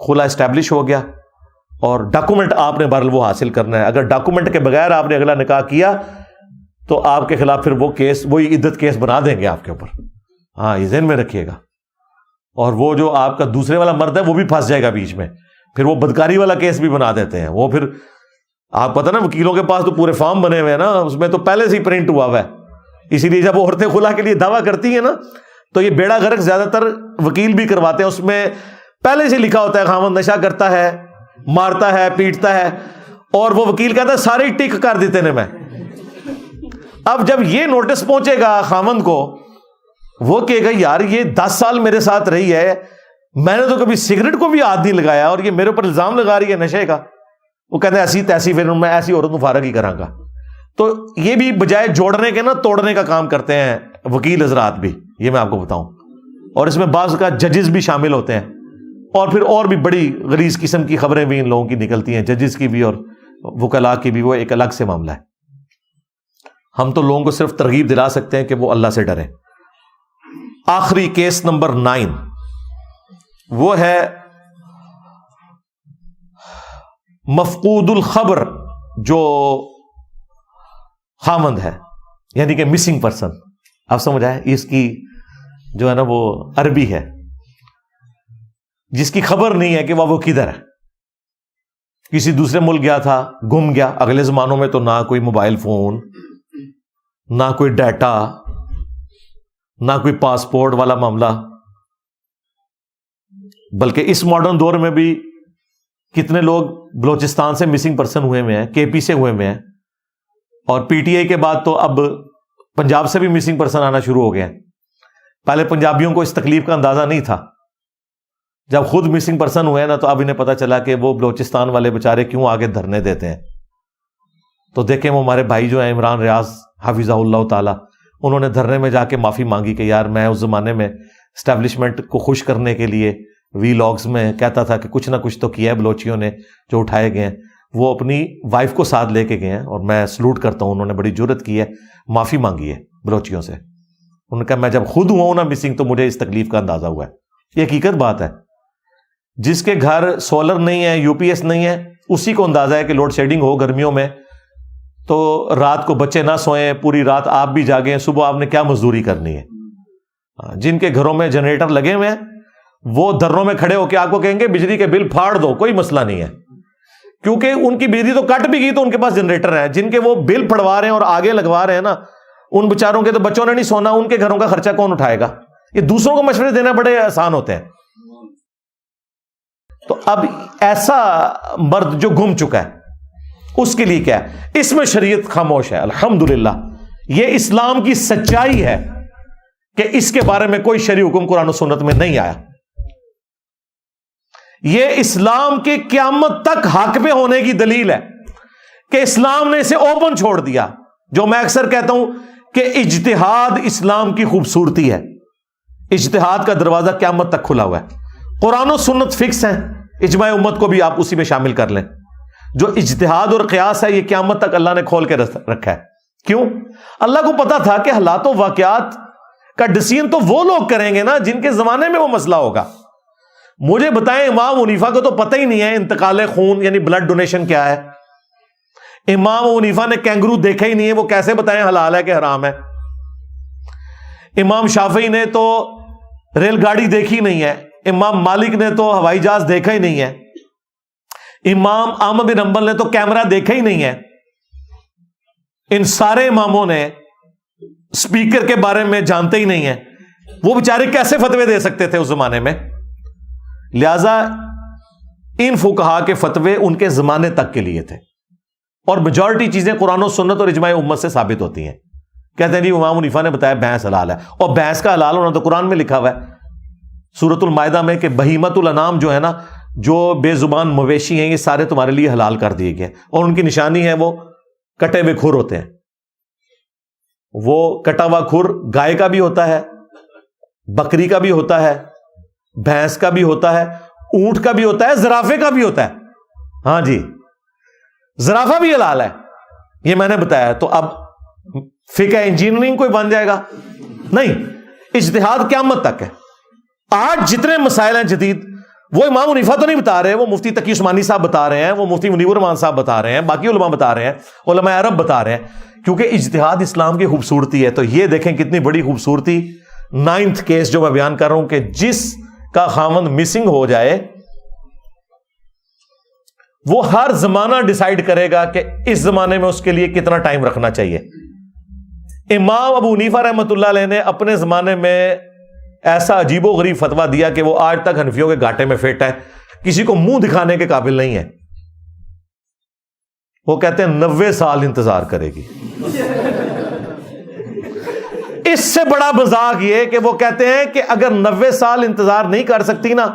خلا اسٹیبلش ہو گیا، اور ڈاکومنٹ آپ نے بہرحال وہ حاصل کرنا ہے۔ اگر ڈاکومنٹ کے بغیر آپ نے اگلا نکاح کیا تو آپ کے خلاف پھر وہ کیس، وہی عدت کیس بنا دیں گے آپ کے اوپر، ہاں یہ ذہن میں رکھیے گا۔ اور وہ جو آپ کا دوسرے والا مرد ہے وہ بھی پھنس جائے گا بیچ میں، پھر وہ بدکاری والا کیس بھی بنا دیتے ہیں۔ وہ پھر آپ پتہ نا وکیلوں کے پاس تو پورے فارم بنے ہوئے ہیں نا، اس میں تو پہلے سے ہی پرنٹ ہوا ہوا ہے، اسی لیے جب عورتیں خلا کے لیے دعویٰ کرتی ہیں نا تو یہ بیڑا غرق زیادہ تر وکیل بھی کرواتے ہیں، اس میں پہلے سے لکھا ہوتا ہے خاوند نشہ کرتا ہے، مارتا ہے، پیٹتا ہے، اور وہ وکیل کہتا ہے سارے ٹک کر دیتے نے میں۔ اب جب یہ نوٹس پہنچے گا خاوند کو، وہ کہے گا یار یہ 10 سال میرے ساتھ رہی ہے، میں نے تو کبھی سگریٹ کو بھی ہاتھ نہیں لگایا اور یہ میرے اوپر الزام لگا رہی ہے نشے کا۔ وہ کہتے ہیں ایسی تیسی، پھر میں ایسی عورت کو فارغ ہی کراں گا۔ تو یہ بھی بجائے جوڑنے کے نا توڑنے کا کام کرتے ہیں وکیل حضرات بھی، یہ میں آپ کو بتاؤں۔ اور اس میں بعض کا ججز بھی شامل ہوتے ہیں، اور پھر اور بھی بڑی غلیظ قسم کی خبریں بھی ان لوگوں کی نکلتی ہیں، ججز کی بھی اور وکلاء کی بھی، وہ ایک الگ سے معاملہ ہے۔ ہم تو لوگوں کو صرف ترغیب دلا سکتے ہیں کہ وہ اللہ سے ڈریں۔ آخری کیس نمبر 9 وہ ہے مفقود الخبر، جو خاوند ہے، یعنی کہ مسنگ پرسن۔ آپ سمجھ آئے؟ اس کی جو ہے نا وہ عربی ہے، جس کی خبر نہیں ہے کہ وہ کدھر ہے، کسی دوسرے ملک گیا تھا، گم گیا۔ اگلے زمانوں میں تو نہ کوئی موبائل فون، نہ کوئی ڈیٹا، نہ کوئی پاسپورٹ والا معاملہ، بلکہ اس ماڈرن دور میں بھی کتنے لوگ بلوچستان سے مسنگ پرسن ہوئے ہوئے ہیں، کے پی سے ہوئے ہوئے ہیں، اور پی ٹی آئی کے بعد تو اب پنجاب سے بھی مسنگ پرسن آنا شروع ہو گئے ہیں۔ پہلے پنجابیوں کو اس تکلیف کا اندازہ نہیں تھا، جب خود مسنگ پرسن ہوئے نا تو اب انہیں پتا چلا کہ وہ بلوچستان والے بےچارے کیوں آگے دھرنے دیتے ہیں۔ تو دیکھیں وہ ہمارے بھائی جو ہیں عمران ریاض حفظہ اللہ تعالی، انہوں نے دھرنے میں جا کے معافی مانگی کہ یار میں اس زمانے میں اسٹیبلشمنٹ کو خوش کرنے کے لیے وی لاگز میں کہتا تھا کہ کچھ نہ کچھ تو کیا ہے بلوچیوں نے جو اٹھائے گئے ہیں۔ وہ اپنی وائف کو ساتھ لے کے گئے ہیں، اور میں سلوٹ کرتا ہوں، انہوں نے بڑی جرت کی ہے، معافی مانگی ہے بلوچیوں سے۔ انہوں نے کہا میں جب خود ہوا ہوں نا مسنگ تو مجھے اس تکلیف کا اندازہ ہوا ہے۔ یہ حقیقت بات ہے۔ جس کے گھر سولر نہیں ہے، یو پی ایس نہیں ہے، اسی کو اندازہ ہے کہ لوڈ شیڈنگ ہو گرمیوں میں تو رات کو بچے نہ سوئیں، پوری رات آپ بھی جاگیں، صبح آپ نے کیا مزدوری کرنی ہے۔ جن کے گھروں میں جنریٹر لگے ہوئے ہیں وہ دروں میں کھڑے ہو کے آپ کو کہیں گے بجلی کے بل پھاڑ دو، کوئی مسئلہ نہیں ہے، کیونکہ ان کی بجلی تو کٹ بھی گئی تو ان کے پاس جنریٹر ہے۔ جن کے وہ بل پھڑوا رہے ہیں اور آگے لگوا رہے ہیں نا، ان بچاروں کے تو بچوں نے نہیں سونا، ان کے گھروں کا خرچہ کون اٹھائے گا؟ یہ دوسروں کو مشورے دینا بڑے آسان ہوتے ہیں۔ تو اب ایسا مرد جو گم چکا ہے اس کے لیے کیا ہے؟ اس میں شریعت خاموش ہے، الحمدللہ۔ یہ اسلام کی سچائی ہے کہ اس کے بارے میں کوئی شرعی حکم قرآن و سنت میں نہیں آیا۔ یہ اسلام کے قیامت تک حق پہ ہونے کی دلیل ہے کہ اسلام نے اسے اوپن چھوڑ دیا۔ جو میں اکثر کہتا ہوں کہ اجتہاد اسلام کی خوبصورتی ہے، اجتہاد کا دروازہ قیامت تک کھلا ہوا ہے. قرآن و سنت فکس ہیں, اجماع امت کو بھی آپ اسی میں شامل کر لیں. جو اجتہاد اور قیاس ہے یہ قیامت تک اللہ نے کھول کے رکھا ہے. کیوں؟ اللہ کو پتا تھا کہ حالات و واقعات کا ڈیسیژن تو وہ لوگ کریں گے نا جن کے زمانے میں وہ مسئلہ ہوگا. مجھے بتائیں, امام حنیفہ کو تو پتہ ہی نہیں ہے انتقال خون یعنی بلڈ ڈونیشن کیا ہے. امام حنیفہ نے کینگرو دیکھا ہی نہیں ہے, وہ کیسے بتائیں حلال ہے کہ حرام ہے. امام شافعی نے تو ریل گاڑی دیکھی نہیں ہے. امام مالک نے تو ہوائی جہاز دیکھا ہی نہیں ہے. امام احمد بن حنبل نے تو کیمرہ دیکھا ہی نہیں ہے. ان سارے اماموں نے اسپیکر کے بارے میں جانتے ہی نہیں ہیں. وہ بیچارے کیسے فتوے دے سکتے تھے اس زمانے میں؟ لہذا ان فقہا کے فتوے ان کے زمانے تک کے لیے تھے, اور میجورٹی چیزیں قرآن و سنت اور اجماع امت سے ثابت ہوتی ہیں. کہتے ہیں جی امام حنیفہ نے بتایا بھینس حلال ہے, اور بھینس کا حلال ہونا تو قرآن میں لکھا ہوا ہے سورۃ المائدہ میں کہ بہیمۃ الانعام جو ہے نا, جو بے زبان مویشی ہیں, یہ سارے تمہارے لیے حلال کر دیے گئے, اور ان کی نشانی ہے وہ کٹے ہوئے کھر ہوتے ہیں. وہ کٹا ہوا کھر گائے کا بھی ہوتا ہے, بکری کا بھی ہوتا ہے, بھینس کا بھی ہوتا ہے, اونٹ کا بھی ہوتا ہے, زرافے کا بھی ہوتا ہے. ہاں جی, زرافہ بھی حلال ہے, یہ میں نے بتایا. تو اب فقہ انجینئرنگ کوئی بن جائے گا؟ نہیں, اجتہاد قیامت تک ہے. آج جتنے مسائل ہیں جدید, وہ امام حنیفہ تو نہیں بتا رہے, وہ مفتی تقی عثمانی صاحب بتا رہے ہیں, وہ مفتی منیب الرحمان صاحب بتا رہے ہیں, باقی علماء بتا رہے ہیں, علماء عرب بتا رہے ہیں, کیونکہ اجتہاد اسلام کی خوبصورتی ہے. تو یہ دیکھیں کتنی بڑی خوبصورتی. 9th کیس جو میں بیان کر رہا ہوں کہ جس کا خاوند مسنگ ہو جائے, وہ ہر زمانہ ڈیسائیڈ کرے گا کہ اس زمانے میں اس کے لیے کتنا ٹائم رکھنا چاہیے. امام ابو حنیفہ رحمۃ اللہ علیہ نے اپنے زمانے میں ایسا عجیب و غریب فتویٰ دیا کہ وہ آج تک حنفیوں کے گھاٹے میں فٹ ہے, کسی کو منہ دکھانے کے قابل نہیں ہے. وہ کہتے ہیں 90 سال انتظار کرے گی. اس سے بڑا مذاق یہ کہ وہ کہتے ہیں کہ اگر 90 سال انتظار نہیں کر سکتی نا,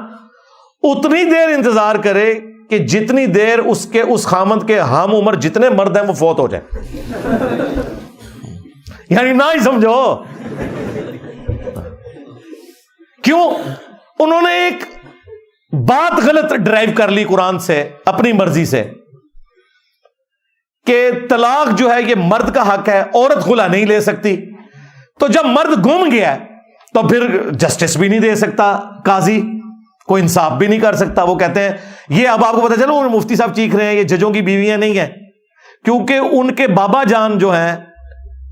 اتنی دیر انتظار کرے کہ جتنی دیر اس خامند کے ہم عمر جتنے مرد ہیں وہ فوت ہو جائے. یعنی نہ ہی سمجھو. کیوں؟ انہوں نے ایک بات غلط ڈرائیو کر لی قرآن سے اپنی مرضی سے کہ طلاق جو ہے یہ مرد کا حق ہے, عورت خلا نہیں لے سکتی. تو جب مرد گم گیا تو پھر جسٹس بھی نہیں دے سکتا قاضی, کوئی انصاف بھی نہیں کر سکتا. وہ کہتے ہیں یہ اب آپ کو پتا چلو مفتی صاحب چیخ رہے ہیں یہ ججوں کی بیویاں نہیں ہیں, کیونکہ ان کے بابا جان جو ہیں,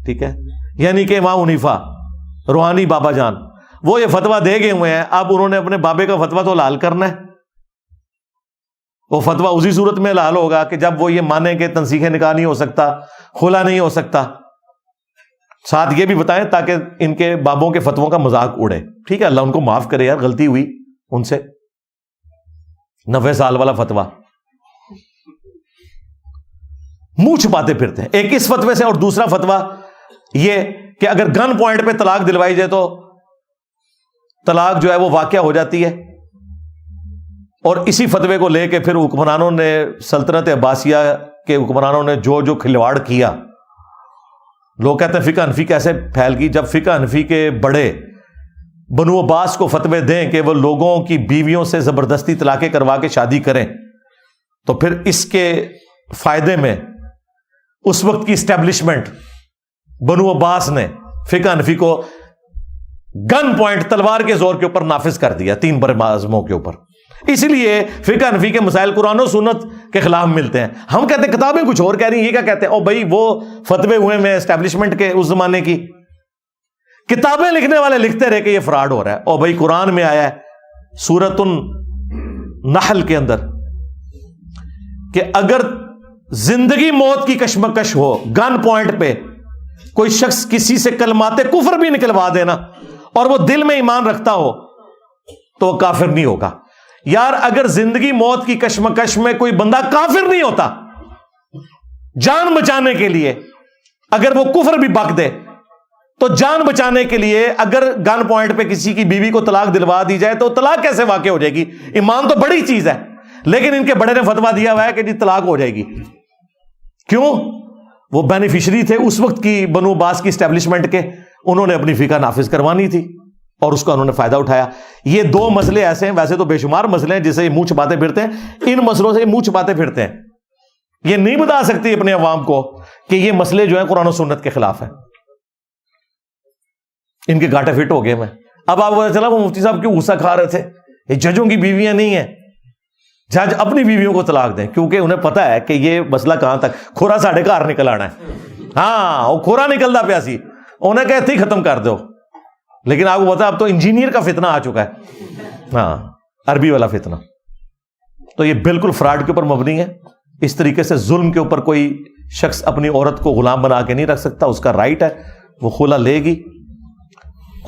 ٹھیک ہے, یعنی کہ امام حنیفہ روحانی بابا جان, وہ یہ فتویٰ دے گئے ہوئے ہیں. اب انہوں نے اپنے بابے کا فتویٰ تو حلال کرنا ہے. وہ فتویٰ اسی صورت میں حلال ہوگا کہ جب وہ یہ مانے کہ تنسیخ نکاح نہیں ہو سکتا, خلا نہیں ہو سکتا. ساتھ یہ بھی بتائیں تاکہ ان کے بابوں کے فتووں کا مذاق اڑے. ٹھیک ہے, اللہ ان کو معاف کرے یار, غلطی ہوئی ان سے. 90 سال والا فتویٰ منہ چھپاتے پھرتے ہیں. ایک اس فتوے سے, اور دوسرا فتویٰ یہ کہ اگر گن پوائنٹ پہ طلاق دلوائی جائے تو طلاق جو ہے وہ واقع ہو جاتی ہے. اور اسی فتوے کو لے کے پھر حکمرانوں نے, سلطنت عباسیہ کے حکمرانوں نے جو کھلواڑ کیا. لوگ کہتے ہیں فقہ حنفی کیسے پھیل گئی, جب فقہ حنفی کے بڑے بنو عباس کو فتوے دیں کہ وہ لوگوں کی بیویوں سے زبردستی طلاقیں کروا کے شادی کریں, تو پھر اس کے فائدے میں اس وقت کی اسٹیبلشمنٹ بنو عباس نے فقہ حنفی کو گن پوائنٹ تلوار کے زور کے اوپر نافذ کر دیا 3 بر اعظموں کے اوپر. اسی لیے فقہ حنفی کے مسائل قرآن و سنت کے خلاف ملتے ہیں. ہم کہتے ہیں کتابیں کچھ اور کہہ رہی ہیں, یہ کیا کہتے ہیں؟ او بھائی وہ فتوے ہوئے میں اسٹیبلشمنٹ کے اس زمانے کی کتابیں لکھنے والے لکھتے رہے کہ یہ فراڈ ہو رہا ہے. او بھائی قرآن میں آیا ہے سورۃ النحل کے اندر کہ اگر زندگی موت کی کشمکش ہو, گن پوائنٹ پہ کوئی شخص کسی سے کلمات کفر بھی نکلوا دینا اور وہ دل میں ایمان رکھتا ہو تو وہ کافر نہیں ہوگا. یار اگر زندگی موت کی کشمکش میں کوئی بندہ کافر نہیں ہوتا, جان بچانے کے لیے اگر وہ کفر بھی بک دے تو جان بچانے کے لیے اگر گن پوائنٹ پہ کسی کی بیوی کو طلاق دلوا دی جائے تو طلاق کیسے واقع ہو جائے گی؟ ایمان تو بڑی چیز ہے, لیکن ان کے بڑے نے فتویٰ دیا ہوا ہے کہ جی طلاق ہو جائے گی. کیوں؟ وہ بینیفیشری تھے اس وقت کی بنو عباس کی اسٹیبلشمنٹ کے, انہوں نے اپنی فقہ نافذ کروانی تھی. اور اس کا انہوں نے فائدہ اٹھایا. یہ دو مسئلے ایسے ہیں, ویسے تو بے شمار مسئلے ہیں جسے یہ منہ چھپاتے پھرتے ہیں, ان مسئلوں سے یہ منہ چھپاتے پھرتے ہیں. یہ نہیں بتا سکتی اپنے عوام کو کہ یہ مسئلے جو ہیں قرآن و سنت کے خلاف ہیں. ان کے گاٹے فٹ ہو گئے. میں اب آپ کو پتا چلا وہ مفتی صاحب کیوں غصہ کھا رہے تھے. یہ ججوں کی بیویاں نہیں ہیں, جج اپنی بیویوں کو طلاق دیں, کیونکہ انہیں پتا ہے کہ یہ مسئلہ کہاں تک, کھورا ساڑھے گھر نکل آنا ہے. ہاں وہ کھورا نکلتا پیا سی, انہیں کہتے ہی ختم کر دو. لیکن آپ کو پتا اب تو انجینئر کا فتنہ آ چکا ہے, ہاں عربی والا فتنہ. تو یہ بالکل فراڈ کے اوپر مبنی ہے. اس طریقے سے ظلم کے اوپر کوئی شخص اپنی عورت کو غلام بنا کے نہیں رکھ سکتا, اس کا رائٹ ہے, وہ خلا لے گی.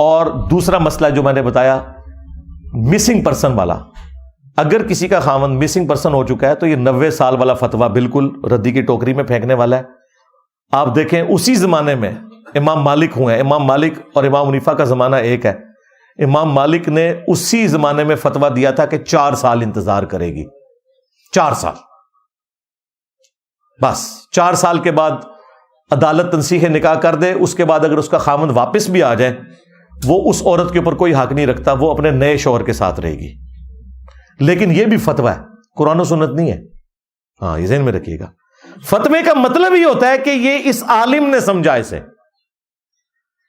اور دوسرا مسئلہ جو میں نے بتایا مسنگ پرسن والا, اگر کسی کا خاوند مسنگ پرسن ہو چکا ہے تو یہ 90 سال والا فتویٰ بالکل ردی کی ٹوکری میں پھینکنے والا ہے. آپ دیکھیں اسی زمانے میں امام مالک ہوئے ہیں, امام مالک اور امام حنیفہ کا زمانہ ایک ہے. امام مالک نے اسی زمانے میں فتویٰ دیا تھا کہ 4 سال انتظار کرے گی, 4 سال بس. 4 سال کے بعد عدالت تنسیخ نکاح کر دے, اس کے بعد اگر اس کا خاوند واپس بھی آ جائے وہ اس عورت کے اوپر کوئی حق نہیں رکھتا, وہ اپنے نئے شوہر کے ساتھ رہے گی. لیکن یہ بھی فتویٰ ہے, قرآن و سنت نہیں ہے. ہاں یہ ذہن میں رکھیے گا. فتوے کا مطلب یہ ہوتا ہے کہ یہ اس عالم نے سمجھا اسے.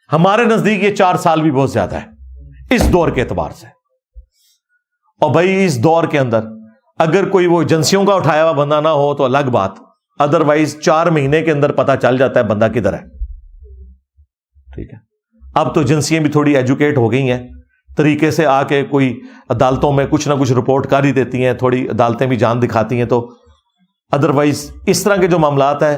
ہمارے نزدیک یہ 4 سال بھی بہت زیادہ ہے اس دور کے اعتبار سے. اور بھائی اس دور کے اندر اگر کوئی وہ ایجنسیوں کا اٹھایا ہوا بندہ نہ ہو تو الگ بات, ادروائز 4 مہینے کے اندر پتا چل جاتا ہے بندہ کدھر ہے. ٹھیک ہے, اب تو ایجنسیاں بھی تھوڑی ایجوکیٹ ہو گئی ہیں, طریقے سے آ کے کوئی عدالتوں میں کچھ نہ کچھ رپورٹ کر ہی دیتی ہیں, تھوڑی عدالتیں بھی جان دکھاتی ہیں. تو ادروائز اس طرح کے جو معاملات ہیں,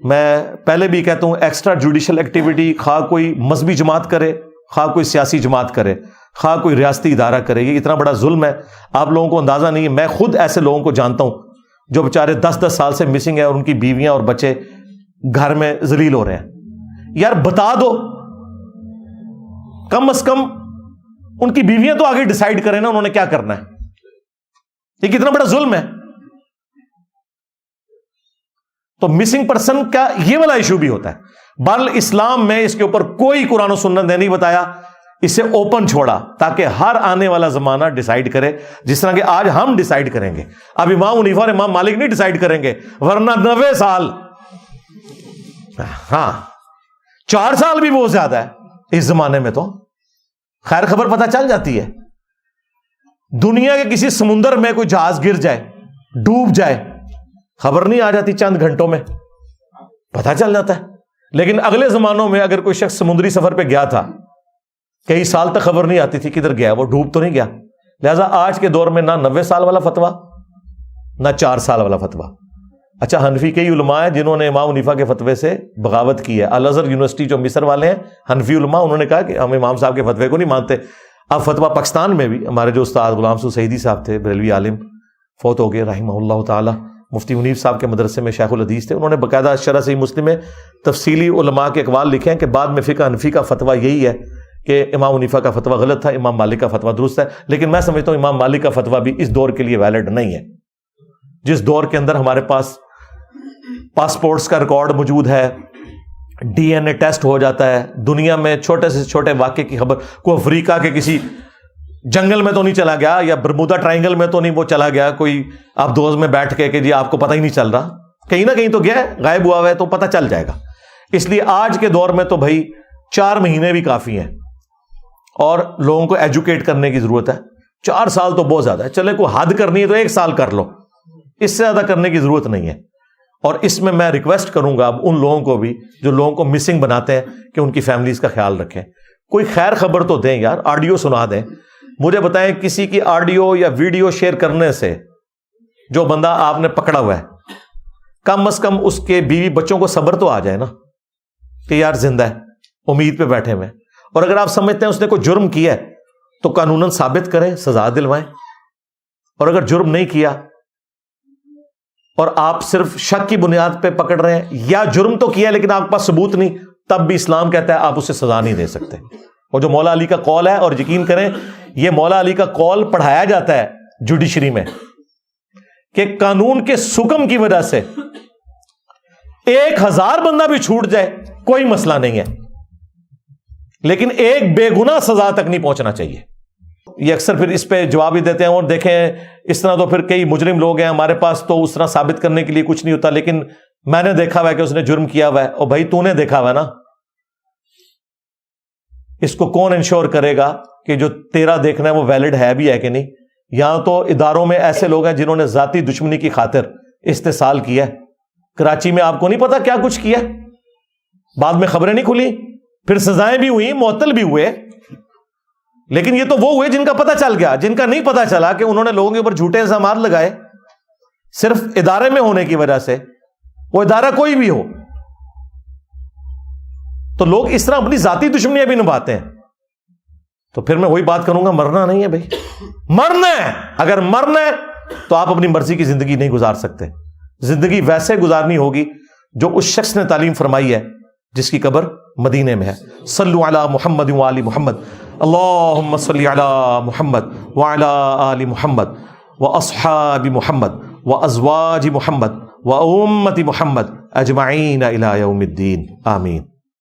میں پہلے بھی کہتا ہوں ایکسٹرا جوڈیشل ایکٹیویٹی خواہ کوئی مذہبی جماعت کرے, خواہ کوئی سیاسی جماعت کرے, خواہ کوئی ریاستی ادارہ کرے, یہ اتنا بڑا ظلم ہے آپ لوگوں کو اندازہ نہیں ہے. میں خود ایسے لوگوں کو جانتا ہوں جو بیچارے 10-10 سال سے مسنگ ہیں اور ان کی بیویاں اور بچے گھر میں ذلیل ہو رہے ہیں. یار بتا دو, کم از کم ان کی بیویاں تو آگے ڈیسائیڈ کریں نا انہوں نے کیا کرنا ہے. یہ کتنا بڑا ظلم ہے. تو مسنگ پرسن کا یہ والا ایشو بھی ہوتا ہے. بل اسلام میں اس کے اوپر کوئی قرآن و سنت نے نہیں بتایا, اسے اوپن چھوڑا تاکہ ہر آنے والا زمانہ ڈیسائیڈ کرے, جس طرح کہ آج ہم ڈیسائیڈ کریں گے. اب امام حنیفہ اور امام مالک نہیں ڈیسائیڈ کریں گے, ورنہ 90 سال, ہاں 4 سال بھی بہت زیادہ ہے اس زمانے میں. تو خیر خبر پتہ چل جاتی ہے. دنیا کے کسی سمندر میں کوئی جہاز گر جائے, ڈوب جائے, خبر نہیں آ جاتی, چند گھنٹوں میں پتہ چل جاتا ہے. لیکن اگلے زمانوں میں اگر کوئی شخص سمندری سفر پہ گیا تھا, کئی سال تک خبر نہیں آتی تھی کدھر گیا, وہ ڈوب تو نہیں گیا. لہذا آج کے دور میں نہ 90 سال والا فتویٰ نہ 4 سال والا فتویٰ. اچھا حنفی کئی علماء ہیں جنہوں نے امام حنیفہ کے فتوے سے بغاوت کی ہے. الازہر یونیورسٹی جو مصر والے ہیں حنفی علماء, انہوں نے کہا کہ ہم امام صاحب کے فتوے کو نہیں مانتے. اب فتویٰ پاکستان میں بھی ہمارے جو استاد غلام سو سعیدی صاحب تھے, بریلوی عالم, فوت ہو گئے رحمہ اللہ تعالی. مفتی منیر صاحب کے مدرسے میں شیخ الحدیث تھے. انہوں نے باقاعدہ شرح صحیح مسلم میں تفصیلی علماء کے اقوال لکھے ہیں کہ بعد میں فقہ حنفی کا فتویٰ یہی ہے کہ امام حنیفہ کا فتویٰ غلط تھا, امام مالک کا فتویٰ درست ہے. لیکن میں سمجھتا ہوں امام مالک کا فتویٰ بھی اس دور کے لیے ویلڈ نہیں ہے. جس دور کے اندر ہمارے پاس پاسپورٹس کا ریکارڈ موجود ہے, ڈی این اے ٹیسٹ ہو جاتا ہے, دنیا میں چھوٹے سے چھوٹے واقعے کی خبر, کوئی افریقہ کے کسی جنگل میں تو نہیں چلا گیا, یا برمودا ٹرائنگل میں تو نہیں وہ چلا گیا کوئی آپ دوست میں بیٹھ کے کہ جی آپ کو پتہ ہی نہیں چل رہا, کہیں نہ کہیں تو گیا, غائب ہوا ہے, تو پتہ چل جائے گا. اس لیے آج کے دور میں تو بھائی 4 مہینے بھی کافی ہیں, اور لوگوں کو ایجوکیٹ کرنے کی ضرورت ہے. 4 سال تو بہت زیادہ ہے, چلے کوئی حد کرنی ہے تو 1 سال کر لو, اس سے زیادہ کرنے کی ضرورت نہیں ہے. اور اس میں ریکویسٹ کروں گا اب ان لوگوں کو بھی جو لوگوں کو مسنگ بناتے ہیں کہ ان کی فیملیز کا خیال رکھیں. کوئی خیر خبر تو دیں یار, آڈیو سنا دیں. مجھے بتائیں کسی کی آڈیو یا ویڈیو شیئر کرنے سے جو بندہ آپ نے پکڑا ہوا ہے, کم از کم اس کے بیوی بچوں کو صبر تو آ جائے نا کہ یار زندہ ہے, امید پہ بیٹھے ہوئے. اور اگر آپ سمجھتے ہیں اس نے کوئی جرم کیا ہے تو قانوناً ثابت کریں, سزا دلوائیں. اور اگر جرم نہیں کیا اور آپ صرف شک کی بنیاد پہ پکڑ رہے ہیں, یا جرم تو کیا لیکن آپ کے پاس ثبوت نہیں, تب بھی اسلام کہتا ہے آپ اسے سزا نہیں دے سکتے. اور جو مولا علی کا قول ہے, اور یقین کریں یہ مولا علی کا قول پڑھایا جاتا ہے جوڈیشری میں, کہ قانون کے سکم کی وجہ سے 1000 بندہ بھی چھوٹ جائے کوئی مسئلہ نہیں ہے. لیکن ایک بے گناہ سزا تک نہیں پہنچنا چاہیے. یہ اکثر پھر اس پہ جواب ہی دیتے ہیں اور دیکھیں اس طرح تو پھر کئی مجرم لوگ ہیں ہمارے پاس تو اس طرح ثابت کرنے کے لیے کچھ نہیں ہوتا, لیکن میں نے دیکھا ہوا ہے کہ اس نے جرم کیا ہوا ہے. اور بھائی تو نے دیکھا ہوا ہے نا, اس کو کون انشور کرے گا کہ جو تیرا دیکھنا ہے وہ ویلڈ ہے بھی ہے کہ نہیں؟ یہاں تو اداروں میں ایسے لوگ ہیں جنہوں نے ذاتی دشمنی کی خاطر استحصال کیا ہے. کراچی میں آپ کو نہیں پتا کیا کچھ کیا, بعد میں خبریں نہیں کھلی, پھر سزائیں بھی ہوئی, معطل بھی ہوئے. لیکن یہ تو وہ ہوئے جن کا پتہ چل گیا. جن کا نہیں پتہ چلا کہ انہوں نے لوگوں کے اوپر جھوٹے الزامات لگائے صرف ادارے میں ہونے کی وجہ سے, وہ ادارہ کوئی بھی ہو, تو لوگ اس طرح اپنی ذاتی دشمنیاں بھی نبھاتے ہیں. تو پھر میں وہی بات کروں گا, مرنا نہیں ہے بھائی, مرنا ہے. اگر مرنا ہے تو آپ اپنی مرضی کی زندگی نہیں گزار سکتے. زندگی ویسے گزارنی ہوگی جو اس شخص نے تعلیم فرمائی ہے جس کی قبر مدینے میں ہے. صلو علی محمد وآل محمد, اللہم صلی علی محمد وعلی آل محمد واصحاب محمد وازواج محمد وامت محمد اجمعین الی یوم الدین, آمین.